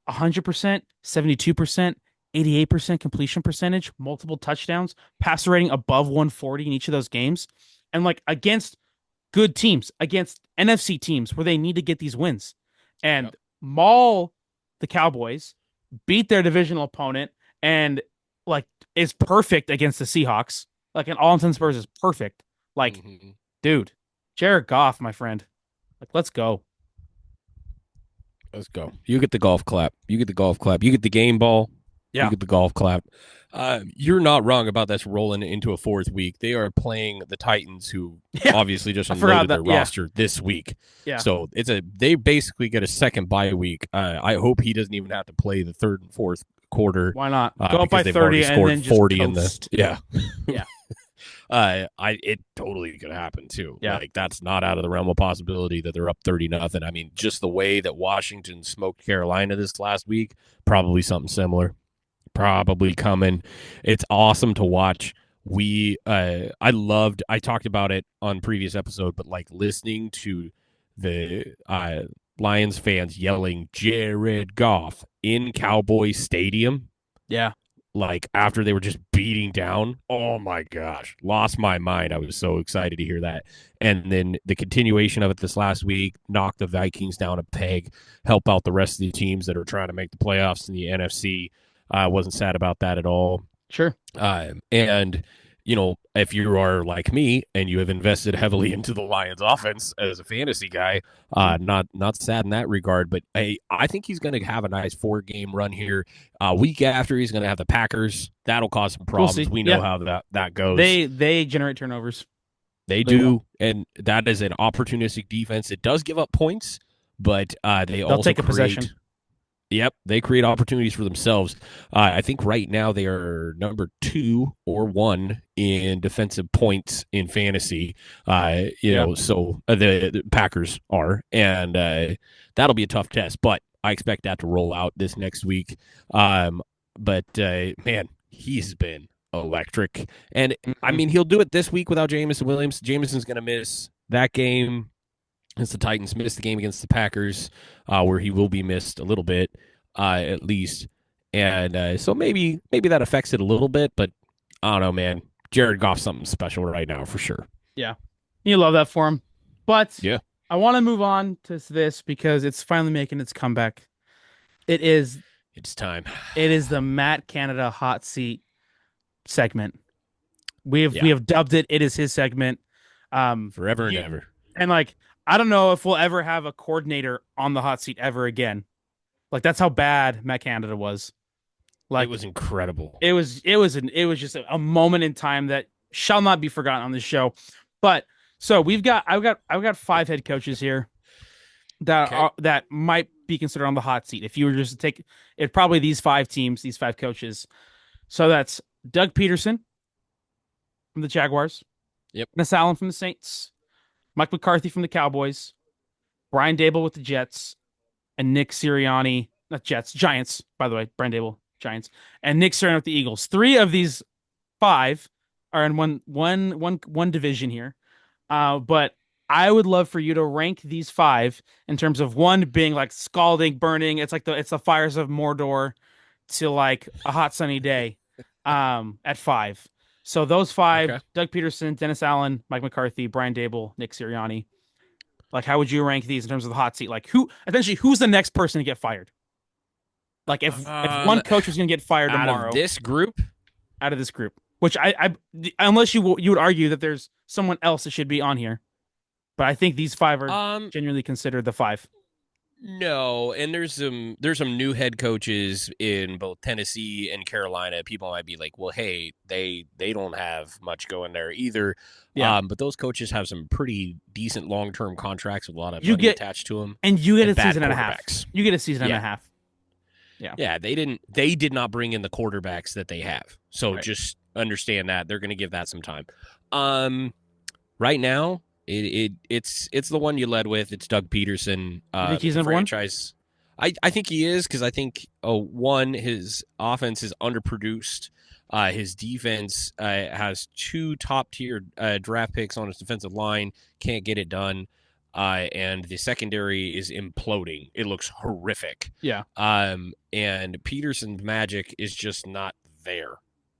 100%, 72%, 88% completion percentage, multiple touchdowns, passer rating above 140 in each of those games. And like against good teams, against NFC teams where they need to get these wins. And Yep. maul the Cowboys, beat their divisional opponent, and like is perfect against the Seahawks. Like in all intents and purposes, perfect. Like, Mm-hmm. dude, Jared Goff, my friend. Like, let's go. Let's go. You get the golf clap. You get the golf clap. You get the game ball. You Yeah. get the golf clap. You're not wrong about this rolling into a fourth week. They are playing the Titans, who Yeah. obviously just I forgot unloaded that. their Yeah. roster this week. Yeah. So they basically get a second bye week. I hope he doesn't even have to play the third and fourth quarter Why not? Go up by because they've already 30 and scored then just 40 in the coast. yeah. Yeah. It totally could happen too. Yeah. Like that's not out of the realm of possibility that they're up 30-0. I mean, just the way that Washington smoked Carolina this last week, probably something similar. Probably coming. It's awesome to watch. I talked about it on previous episode, but like listening to the Lions fans yelling Jared Goff in Cowboy Stadium, Yeah. like after they were just beating down. Oh my gosh, lost my mind. I was so excited to hear that. And then the continuation of it this last week, knock the Vikings down a peg, help out the rest of the teams that are trying to make the playoffs in the NFC. I wasn't sad about that at all. Sure. And you know, if you are like me and you have invested heavily into the Lions offense as a fantasy guy, not sad in that regard, but I think he's going to have a nice 4-game run here. Week after, he's going to have the Packers. That'll cause some problems. We know Yeah. how that goes. They generate turnovers. They do, and that is an opportunistic defense. It does give up points, but they'll also take a create possession. Yep, they create opportunities for themselves. I think right now they are number 2 or 1 in defensive points in fantasy. So the Packers are, and that'll be a tough test. But I expect that to roll out this next week. But man, he's been electric, and I mean he'll do it this week without Jameson Williams. Jameson's going to miss that game. As the Titans missed the game against the Packers, where he will be missed a little bit, at least, and so maybe that affects it a little bit. But I don't know, man. Jared Goff's something special right now for sure. Yeah, you love that for him. But Yeah, I want to move on to this because it's finally making its comeback. it's time. It is the Matt Canada hot seat segment. We have dubbed it. It is his segment. Forever and ever. And like I don't know if we'll ever have a coordinator on the hot seat ever again. Like that's how bad Matt Canada was. Like It was incredible. it was just a moment in time that shall not be forgotten on this show. But so I've got 5 head coaches here that might be considered on the hot seat. If you were just to take it, probably these 5 teams, these 5 coaches. So that's Doug Peterson from the Jaguars, Yep. Dennis Allen from the Saints, Mike McCarthy from the Cowboys, Brian Dable with the Jets, and Nick Sirianni, not Jets, Giants, by the way, Brian Dable, Giants, and Nick Sirianni with the Eagles. Three of these five are in one division here. But I would love for you to rank these five in terms of one being like scalding, burning. It's the fires of Mordor to like a hot sunny day. At five. So those five: Okay. Doug Peterson, Dennis Allen, Mike McCarthy, Brian Dable, Nick Sirianni. Like, how would you rank these in terms of the hot seat? Like, who's the next person to get fired? Like, if Um, one coach was going to get fired Out of tomorrow this group, out of this group, which unless you would argue that there's someone else that should be on here, but I think these five are um, genuinely considered the five. no, and there's some new head coaches in both Tennessee and Carolina. People might be like, well, hey, they don't have much going there either. Yeah, But those coaches have some pretty decent long-term contracts with a lot of you money get attached to them and you get and a bad season and a half. quarterbacks. You get a season and a Yeah. half. Yeah, Yeah, they did not bring in the quarterbacks that they have. So right. just understand that they're going to give that some time. Um right now, it's the one you led with. It's Doug Peterson, You think he's the number one? franchise. I think he is because I think one, his offense is underproduced. His defense has two top tier draft picks on his defensive line. Can't get it done. And the secondary is imploding. It looks horrific. Yeah. And Peterson's magic is just not there.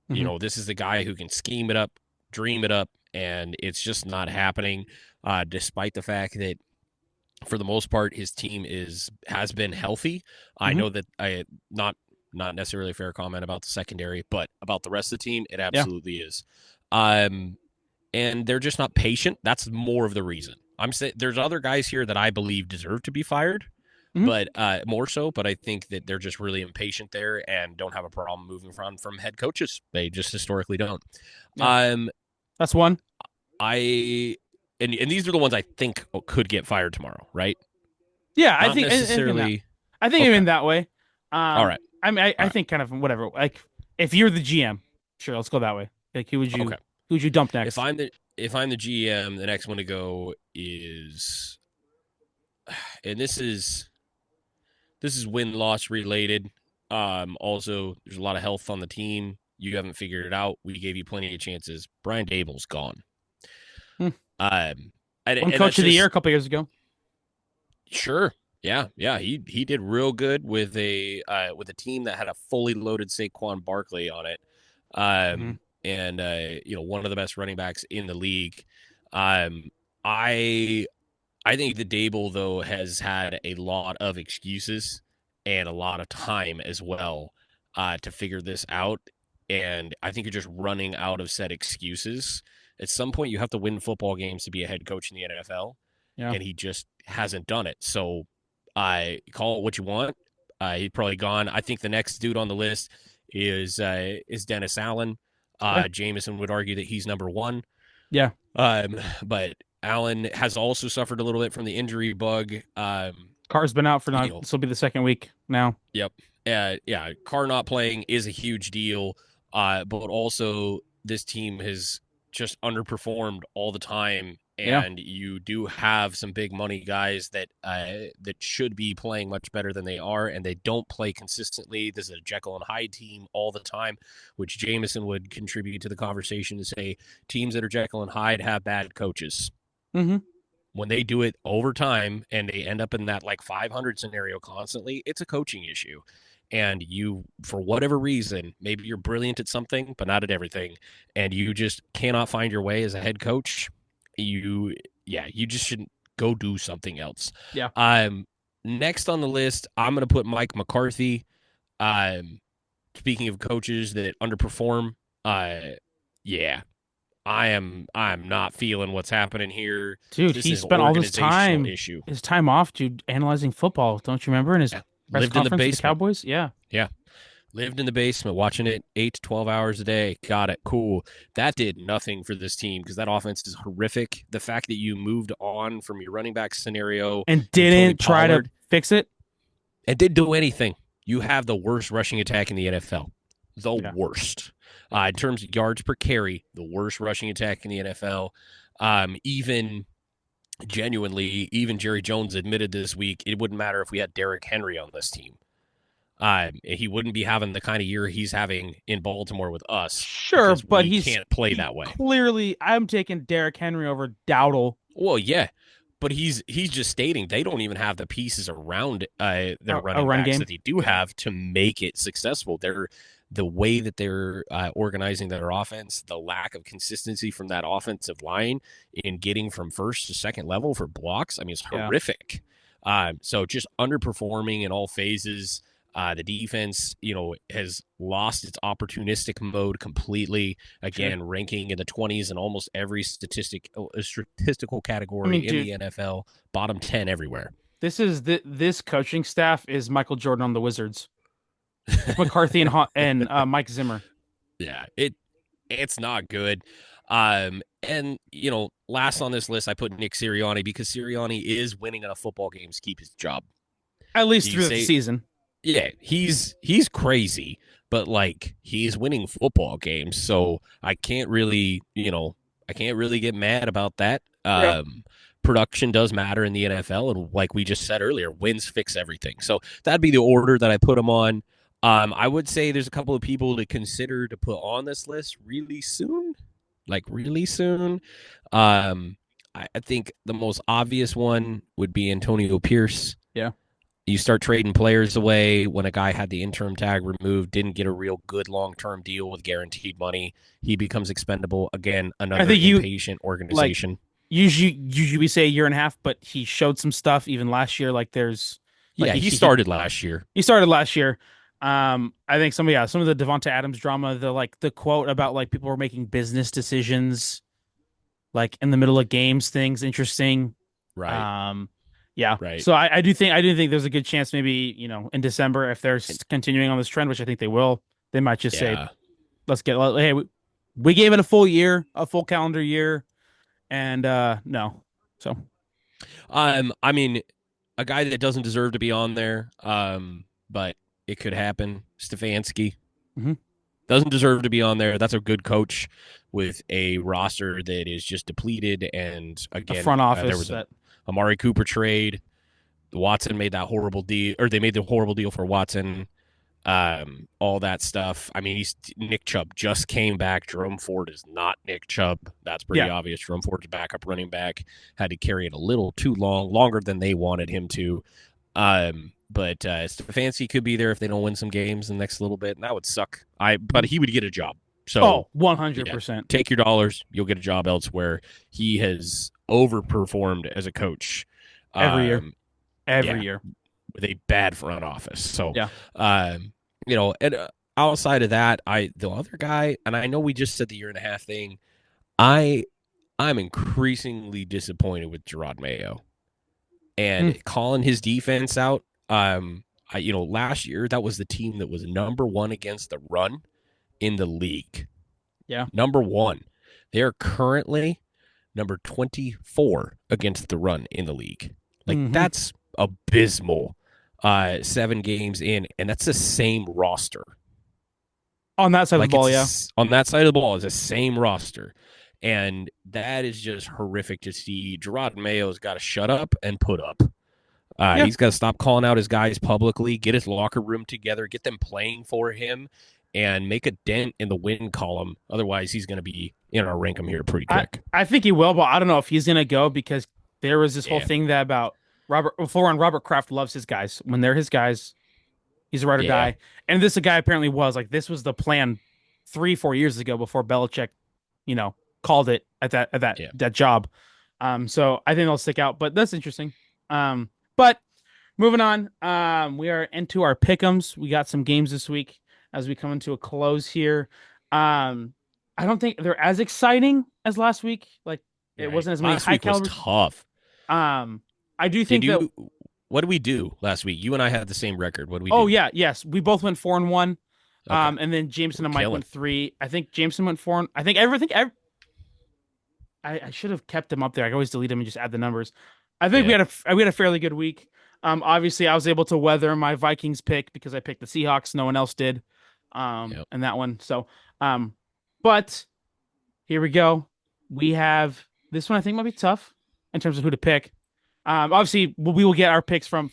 You Hmm. know, this is the guy who can scheme it up, dream it up, and it's just not happening. Despite the fact that, for the most part, his team has been healthy. I Hmm. know that not necessarily a fair comment about the secondary, but about the rest of the team, it Yeah. absolutely is. Um, and they're just not patient. That's more of the reason. I'm saying there's other guys here that I believe deserve to be fired, Hmm. but more so. But I think that they're just really impatient there and don't have a problem moving from head coaches. They just historically don't. Yeah. Um, That's one. I and these are the ones I think could get fired tomorrow, right? Yeah, Not necessarily. I think Okay. even that way. All right. I mean, All I right. think kind of whatever. Like, if you're the GM, sure, let's go that way. Like, Okay. who would you dump If next? I'm the if I'm the GM, the next one to go is, and this is win loss related. Also, there's a lot of health on the team. You haven't figured it out. We gave you plenty of chances. Brian Dable's gone. Hmm. Um, and, One and that's coach of the year just a couple years ago. sure. Yeah. He did real good with a team that had a fully loaded Saquon Barkley on it. Hmm. And one of the best running backs in the league. Um, I I think the Dable though has had a lot of excuses and a lot of time as well to figure this out. And I think you're just running out of said excuses. At some point, you have to win football games to be a head coach in the NFL, Yeah. and he just hasn't done it. So I call it what you want. He's probably gone. I think the next dude on the list is Dennis Allen. Yeah. Jameson would argue that he's number one. Yeah. But Allen has also suffered a little bit from the injury bug. Carr's been out for You not. know, This will be the second week now. yep. Yeah, Carr not playing is a huge deal. But also this team has just underperformed all the time, Yeah. and you do have some big money guys that should be playing much better than they are, and they don't play consistently. This is a Jekyll and Hyde team all the time, which Jameson would contribute to the conversation to say teams that are Jekyll and Hyde have bad coaches. Hmm. When they do it over time and they end up in that like 500 scenario constantly, it's a coaching issue. And you, for whatever reason, maybe you're brilliant at something, but not at everything, and you just cannot find your way as a head coach. You just shouldn't go do something else. Yeah. Next on the list, I'm going to put Mike McCarthy. Um, Speaking of coaches that underperform, yeah, I'm not feeling what's happening here. Dude, This he is an spent all organizational issue. his time off, dude, analyzing football. Don't you remember in his Yeah. press Lived in the conference with the basement. Cowboys? Yeah. Yeah. Lived in the basement watching it 8 to 12 hours a day. Got it. Cool. That did nothing for this team because that offense is horrific. The fact that you moved on from your running back scenario And in Tony didn't try to Pollard fix it. and didn't do anything. You have the worst rushing attack in the NFL. the Yeah. worst. In terms of yards per carry, the worst rushing attack in the NFL. Even genuinely, even Jerry Jones admitted this week it wouldn't matter if we had Derrick Henry on this team. He wouldn't be having the kind of year he's having in Baltimore with us Sure, because but we can't play he that way. clearly I'm taking Derrick Henry over Dowdle. Well, yeah, but he's just stating they don't even have the pieces around their A running run backs game. that they do have to make it successful. They're the way that they're organizing their offense, the lack of consistency from that offensive line in getting from first to second level for blocks. I mean, it's Yeah. horrific. So just underperforming in all phases. The defense, has lost its opportunistic mode completely. Sure. Again, ranking in the 20s in almost every statistical I category mean, in dude, the NFL, bottom 10 everywhere. this coaching staff is Michael Jordan on the Wizards. McCarthy and Mike Zimmer. Yeah, it's not good. And last on this list, I put Nick Sirianni because Sirianni is winning enough football games to keep his job. At least You through the say, season. yeah, he's crazy, but like he's winning football games, so I can't really get mad about that. Yeah. Production does matter in the NFL, and like we just said earlier, wins fix everything. So that'd be the order that I put them on. I would say there's a couple of people to consider to put on this list really soon, like really soon. I think the most obvious one would be Antonio Pierce. Yeah. You start trading players away when a guy had the interim tag removed, didn't get a real good long-term deal with guaranteed money. He becomes expendable. Again, I another think you impatient like organization. usually we say a year and a half, but he showed some stuff even last year. Like there's like Yeah, he started last year. he started last year. I think some of the Devonta Adams drama, the quote about like people were making business decisions like in the middle of games, things interesting. Right, Um, yeah. right. So I do think there's a good chance maybe, in December if they're And, continuing on this trend, which I think they will, they might just say, yeah. hey, we gave it a full year, a full calendar year, and no. So I mean, a guy that doesn't deserve to be on there, but it could happen. Stefanski mhm. doesn't deserve to be on there. That's a good coach with a roster that is just depleted. And A again, front there office was a that Amari Cooper trade. Watson made that horrible deal, or they made the horrible deal for Watson. All that stuff. I mean, Nick Chubb just came back. Jerome Ford is not Nick Chubb. That's pretty yeah. obvious. Jerome Ford's backup running back had to carry it a little too long, longer than they wanted him to. But Stefanski could be there if they don't win some games in the next little bit, and that would suck. But he would get a job. So Oh, yeah, 100%. take your dollars. You'll get a job elsewhere. He has overperformed as a coach. Every year. Um, Every yeah, year. with a bad front office. So, Yeah. and outside of that, the other guy, and I know we just said the year and a half thing. I'm increasingly disappointed with Gerard Mayo Hmm. and calling his defense out. Last year that was the team that was number one against the run in the league. Yeah. Number one. They're currently number 24 against the run in the league. Like Hmm. that's abysmal. 7 games in, and that's the same roster. On that side of the Like ball, yeah. on that side of the ball is the same roster. And that is just horrific to see. Gerard Mayo's got to shut up and put up. Yeah. He's got to stop calling out his guys publicly, get his locker room together, get them playing for him, and make a dent in the win column. Otherwise, he's going to be in our rank him here pretty I quick. I think he will, but I don't know if he's gonna go because there was this whole Yeah, thing that about Robert Kraft loves his guys. When they're his guys, he's a ride or yeah, die. And this a guy apparently was like this was the plan 3, 4 years ago before Belichick, you know, called it yeah. that job. So I think they'll stick out, but that's interesting. But moving on, we are into our pick'ems. We got some games this week as we come into a close here. Um, I don't think they're as exciting as last week. Like it Right. wasn't as many Last high week was caliber. tough. Um, I do Did think that. you? What did we do last week? You and I had the same record. What did we Oh do? yeah, yes, we both went 4-1. Okay, And then Jameson we're and Mike killing. went three. I think Jameson went four. I think everything. I should have kept them up there. I can always delete them and just add the numbers. I think Yeah, we had a fairly good week. Obviously I was able to weather my Vikings pick because I picked the Seahawks. No one else did. Yep. in that one. So, but here we go. We have this one. I think might be tough in terms of who to pick. Obviously, we will get our picks from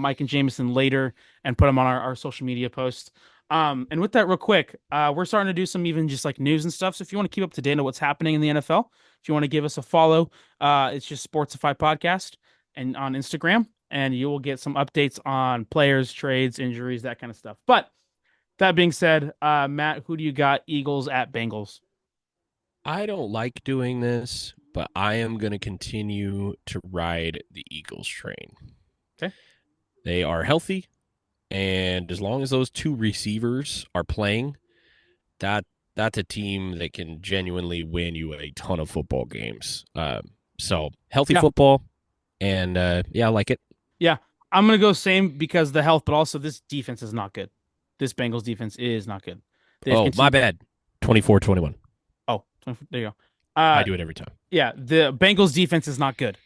Mike and Jameson later and put them on our social media posts. And with that, real quick, we're starting to do some even just like news and stuff. So if you want to keep up to date on what's happening in the NFL, if you want to give us a follow, it's just Sportsify Podcast and on Instagram, and you will get some updates on players, trades, injuries, that kind of stuff. But that being said, Matt, who do you got? Eagles at Bengals. I don't like doing this, but I am going to continue to ride the Eagles train. Okay. They are healthy, and as long as those two receivers are playing, that that's a team that can genuinely win you a ton of football games. So healthy Yeah. football, and yeah, I like it. Yeah. I'm gonna go same because of the health, but also this defense is not good. This Bengals defense is not good. They've Oh, my continued. bad. 24-21. Oh, there you go. I Uh, do it every time. yeah, the Bengals defense is not good.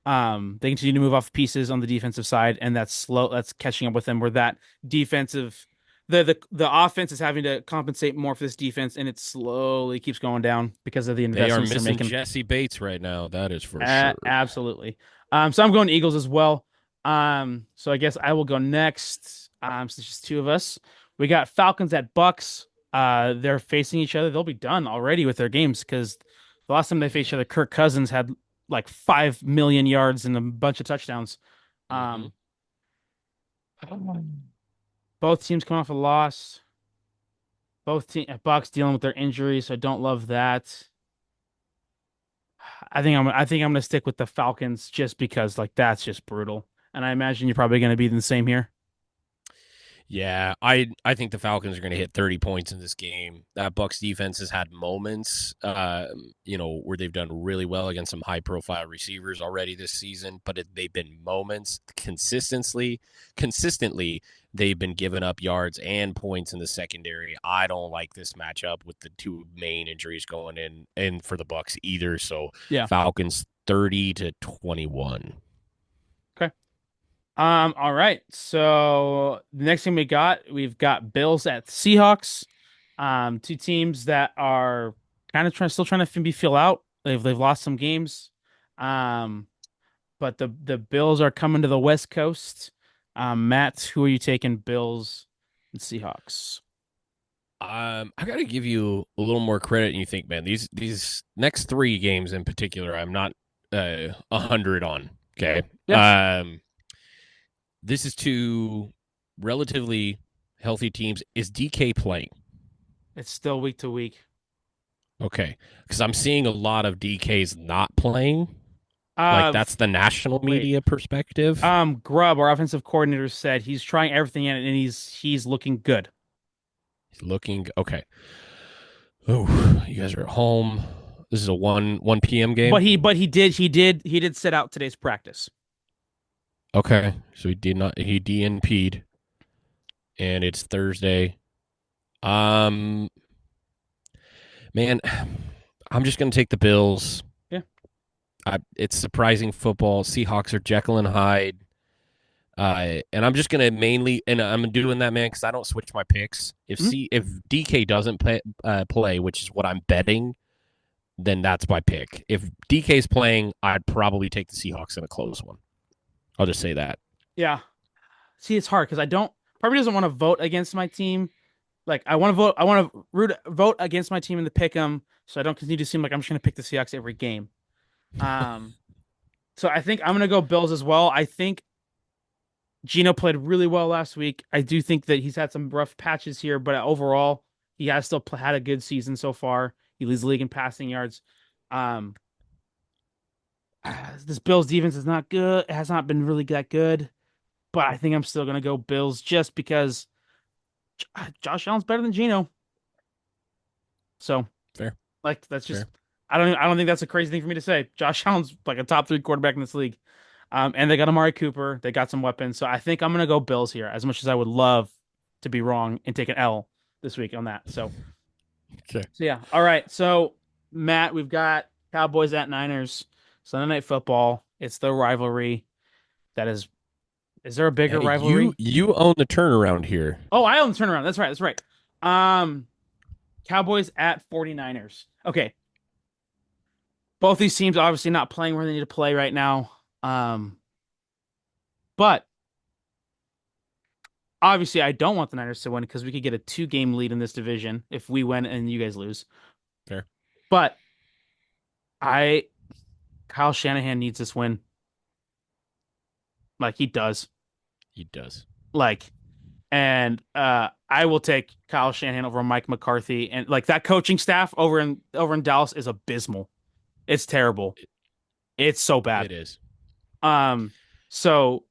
They continue to move off pieces on the defensive side, and that's slow. That's catching up with them. Where that defensive, the offense is having to compensate more for this defense, and it slowly keeps going down because of the They are investments they're missing making. Jesse Bates right now. That is for sure. Absolutely. So I'm going Eagles as well. So I guess I will go next. So it's just two of us. We got Falcons at Bucks. They're facing each other. They'll be done already with their games because the last time they faced each other, Kirk Cousins had like 5 million yards and a bunch of touchdowns. Mm-hmm. Um, both teams coming off a loss. Both team Bucks dealing with their injuries, so I don't love that. I think I'm gonna stick with the Falcons just because like that's just brutal. And I imagine you're probably gonna be the same here. Yeah, I think the Falcons are going to hit 30 points in this game. That Bucks defense has had moments, where they've done really well against some high-profile receivers already this season, but they've been moments consistently. They've been giving up yards and points in the secondary. I don't like this matchup with the two main injuries going in for the Bucks either. So Yeah. Falcons 30-21. Okay. All right. So the next thing we've got Bills at Seahawks. Two teams that are kind of still trying to be feel out. They've lost some games. Um, but the Bills are coming to the West Coast. Matt, who are you taking? Bills and Seahawks. I got to give you a little more credit than you think, man. These next three games in particular, I'm not 100 on. Okay. Yeah. This is two relatively healthy teams. Is DK playing? It's still week to week. Okay, because I'm seeing a lot of DKs not playing. Like Uh, that's the national wait. media perspective. Grubb, our offensive coordinator, said he's trying everything in it and he's looking good. He's looking okay. Oh, you guys are at home. This is a 1 p.m. game. But he did sit out today's practice. Okay, so he DNP'd, and it's Thursday. Um, man, I'm just gonna take the Bills. Yeah. It's surprising football. Seahawks are Jekyll and Hyde. And I'm just gonna mainly, and I'm doing that, man, because I don't switch my picks. Mhm. If DK doesn't play, which is what I'm betting, then that's my pick. If DK's playing, I'd probably take the Seahawks in a close one. I'll just say that. Yeah. See, it's hard because I don't probably doesn't want to vote against my team. Like I want to vote against my team in the pick 'em, so I don't continue to seem like I'm just gonna pick the Seahawks every game. Um, so I think I'm gonna go Bills as well. I think Gino played really well last week. I do think that he's had some rough patches here, but overall, he has still had a good season so far. He leads the league in passing yards. Um, this Bills defense is not good. It has not been really that good, but I think I'm still gonna go Bills just because Josh Allen's better than Gino. So, Fair, like, that's just fair. I don't think that's a crazy thing for me to say. Josh Allen's like a top 3 quarterback in this league. And they got Amari Cooper. They got some weapons. So I think I'm gonna go Bills here, as much as I would love to be wrong and take an L this week on that. Okay. So yeah. All right. So Matt, we've got Cowboys at Niners. Sunday Night Football. It's the rivalry. That is there a bigger Hey, rivalry? you own the turnaround here. Oh, I own the turnaround. That's right. That's right. Um, Cowboys at 49ers. Okay. Both these teams obviously not playing where they need to play right now. Um, but obviously I don't want the Niners to win because we could get a 2-game lead in this division if we win and you guys lose. Fair. But I Kyle Shanahan needs this win. Like he does. He does. Like and I will take Kyle Shanahan over Mike McCarthy and like that coaching staff over in Dallas is abysmal. It's terrible. It's so bad. It is. Um, so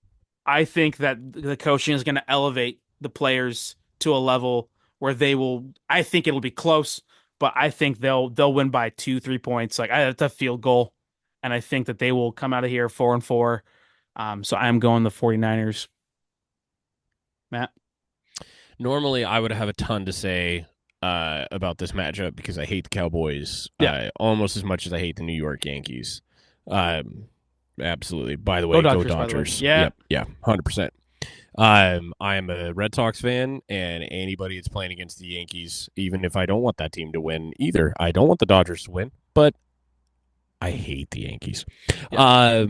I think that the coaching is going to elevate the players to a level where they will. I think it'll be close, but I think they'll win by 2-3 points. Like it's a field goal, and I think that they will come out of here 4-4. So I'm going the 49ers. Matt, Normally, I would have a ton to say about this matchup because I hate the Cowboys yeah, almost as much as I hate the New York Yankees. Absolutely. By the go way, go Dodgers. By the way, Dodgers. yeah, Yep. Yeah. 100%. I am a Red Sox fan, and anybody that's playing against the Yankees, even if I don't want that team to win either, I don't want the Dodgers to win, but I hate the Yankees. yeah.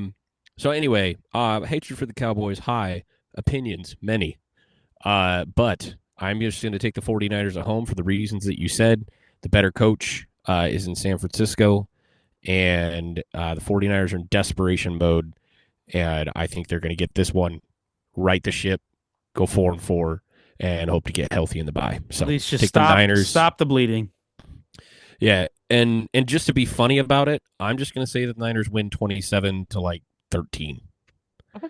So anyway, hatred for the Cowboys high, opinions many. But I'm just going to take the 49ers at home for the reasons that you said. The better coach is in San Francisco, and the 49ers are in desperation mode, and I think they're going to get this one, right the ship, go 4-4, and hope to get healthy in the bye. So At least just take the Niners. stop the bleeding. Yeah, and just to be funny about it, I'm just going to say that the Niners win 27 to like 13. Okay.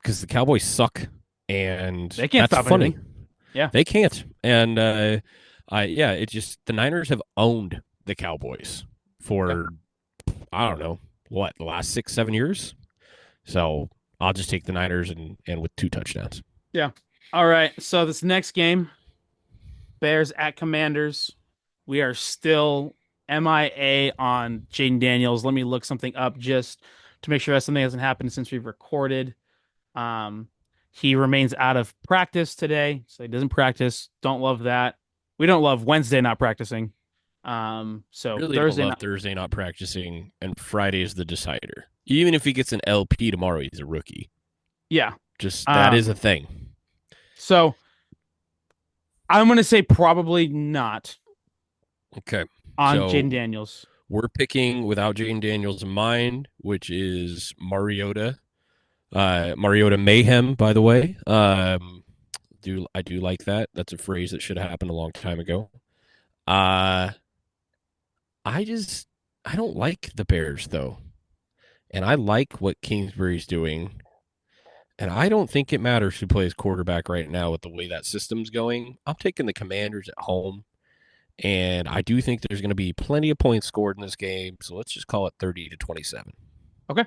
Because the Cowboys suck, and They can't that's stop funny. anything. Yeah. They can't. And yeah, it just the Niners have owned the Cowboys for I don't know what the last 6-7 years. So I'll just take the Niners and with 2 touchdowns. Yeah. All right. So this next game, Bears at Commanders. We are still MIA on Jaden Daniels. Let me look something up just to make sure that something hasn't happened since we've recorded. Um, he remains out of practice today, so he doesn't practice. Don't love that. We don't love Wednesday not practicing. So Really Thursday don't love not. Thursday not practicing, and Friday is the decider. Even if he gets an LP tomorrow, he's a rookie. Yeah. Just that is a thing. So I'm gonna say probably not Okay. on So Jaden Daniels. we're picking without Jaden Daniels in mind, which is Mariota. Mariota Mayhem, by the way. I do like that. That's a phrase that should have happened a long time ago. Uh I just I don't like the Bears though. And I like what Kingsbury's doing. And I don't think it matters who plays quarterback right now with the way that system's going. I'm taking the Commanders at home. And I do think there's going to be plenty of points scored in this game. So let's just call it 30-27. Okay.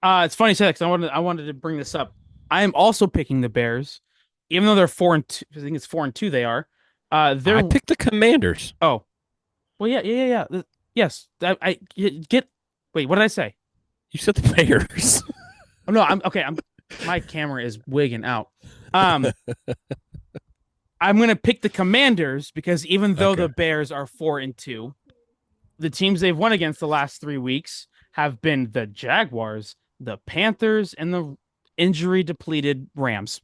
It's funny you say that because I wanted to bring this up. I am also picking the Bears, even though they're 4-2. I think it's 4-2. They are. I They're picked the Commanders. oh, well, yeah. Yes, I get. Wait, what did I say? You said the Bears. Oh no, I'm okay. My camera is wigging out. Um, I'm gonna pick the Commanders because even though Okay. the Bears are 4-2, the teams they've won against the last 3 weeks have been the Jaguars, the Panthers, and the injury depleted Rams.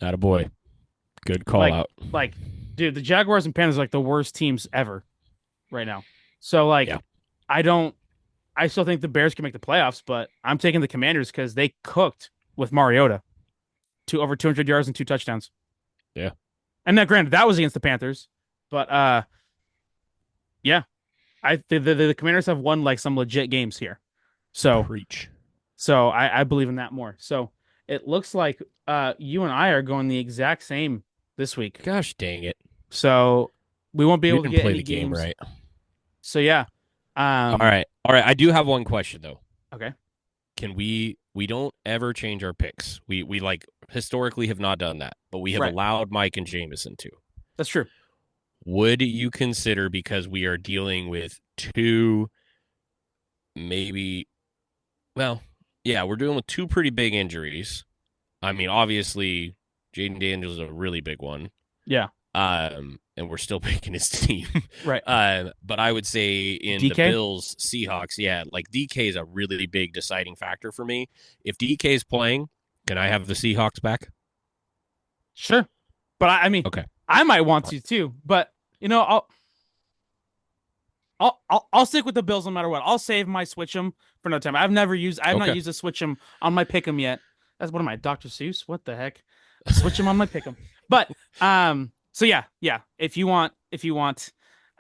Attaboy. Good call Like, out. like, dude, the Jaguars and Panthers are like the worst teams ever right now. So like, Yeah. I don't. I still think the Bears can make the playoffs, but I'm taking the Commanders because they cooked with Mariota to over 200 yards and 2 touchdowns. Yeah. And now, granted, that was against the Panthers, but yeah, the Commanders have won like some legit games here, so Preach. I believe in that more. So it looks like you and I are going the exact same this week. Gosh dang it. So we won't be We able to didn't get play any the game games. right. So yeah, All right. I do have one question though. okay. Can we don't ever change our picks. We like historically have not done that, but we have Right. allowed Mike and Jameson to. That's true. Would you consider, because we are dealing with two, maybe, well, yeah, we're dealing with two pretty big injuries. I mean, obviously, Jaden Daniels is a really big one. Yeah. And we're still picking his team. Right. But I would say in the DK? Bills Seahawks, yeah, like DK is a really big deciding factor for me. If DK is playing, can I have the Seahawks back? Sure. But I mean, Okay. I might want to too. But I'll stick with the Bills no matter what. I'll save my switch 'em for no time. I've not used a switch 'em on my pick 'em yet. That's what am I, Dr. Seuss? What the heck? Switch 'em on my pick 'em. But so yeah. If you want,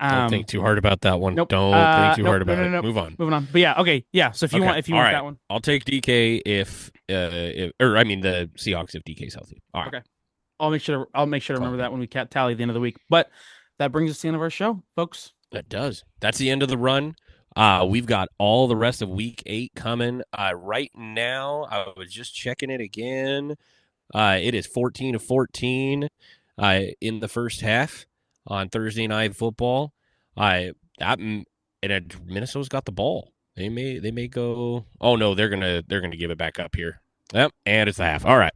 Don't think too hard about that one. nope. Don't think too Nope, hard about no, it. no. Move on. Moving on. But yeah, okay, yeah. So if you want All right. that one, I'll take DK or I mean the Seahawks if DK's healthy. All right. okay. I'll make sure to remember that when we tally at the end of the week. But that brings us to the end of our show, folks. That does. That's the end of the run. We've got all the rest of week 8 coming. Right now, I was just checking it again. It is 14-14 in the first half on Thursday Night Football. Minnesota's got the ball. They may go. Oh no, they're gonna give it back up here. Yep, and it's the half. All right.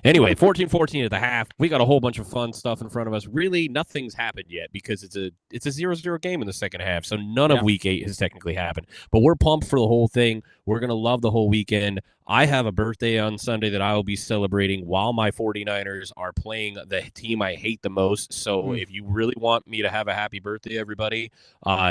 Anyway, 14-14 at the half. We got a whole bunch of fun stuff in front of us. Really, nothing's happened yet because it's a 0-0 game in the second half. So none of week 8 has technically happened. But we're pumped for the whole thing. We're going to love the whole weekend. I have a birthday on Sunday that I will be celebrating while my 49ers are playing the team I hate the most. So if you really want me to have a happy birthday, everybody,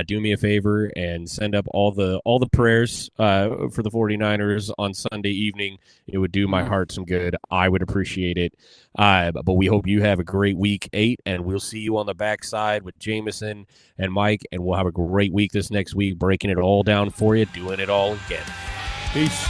do me a favor and send up all the prayers for the 49ers on Sunday evening. It would do my heart some good. I would appreciate it. But we hope you have a great week 8, and we'll see you on the backside with Jameson and Mike, and we'll have a great week this next week, breaking it all down for you, doing it all again. Peace.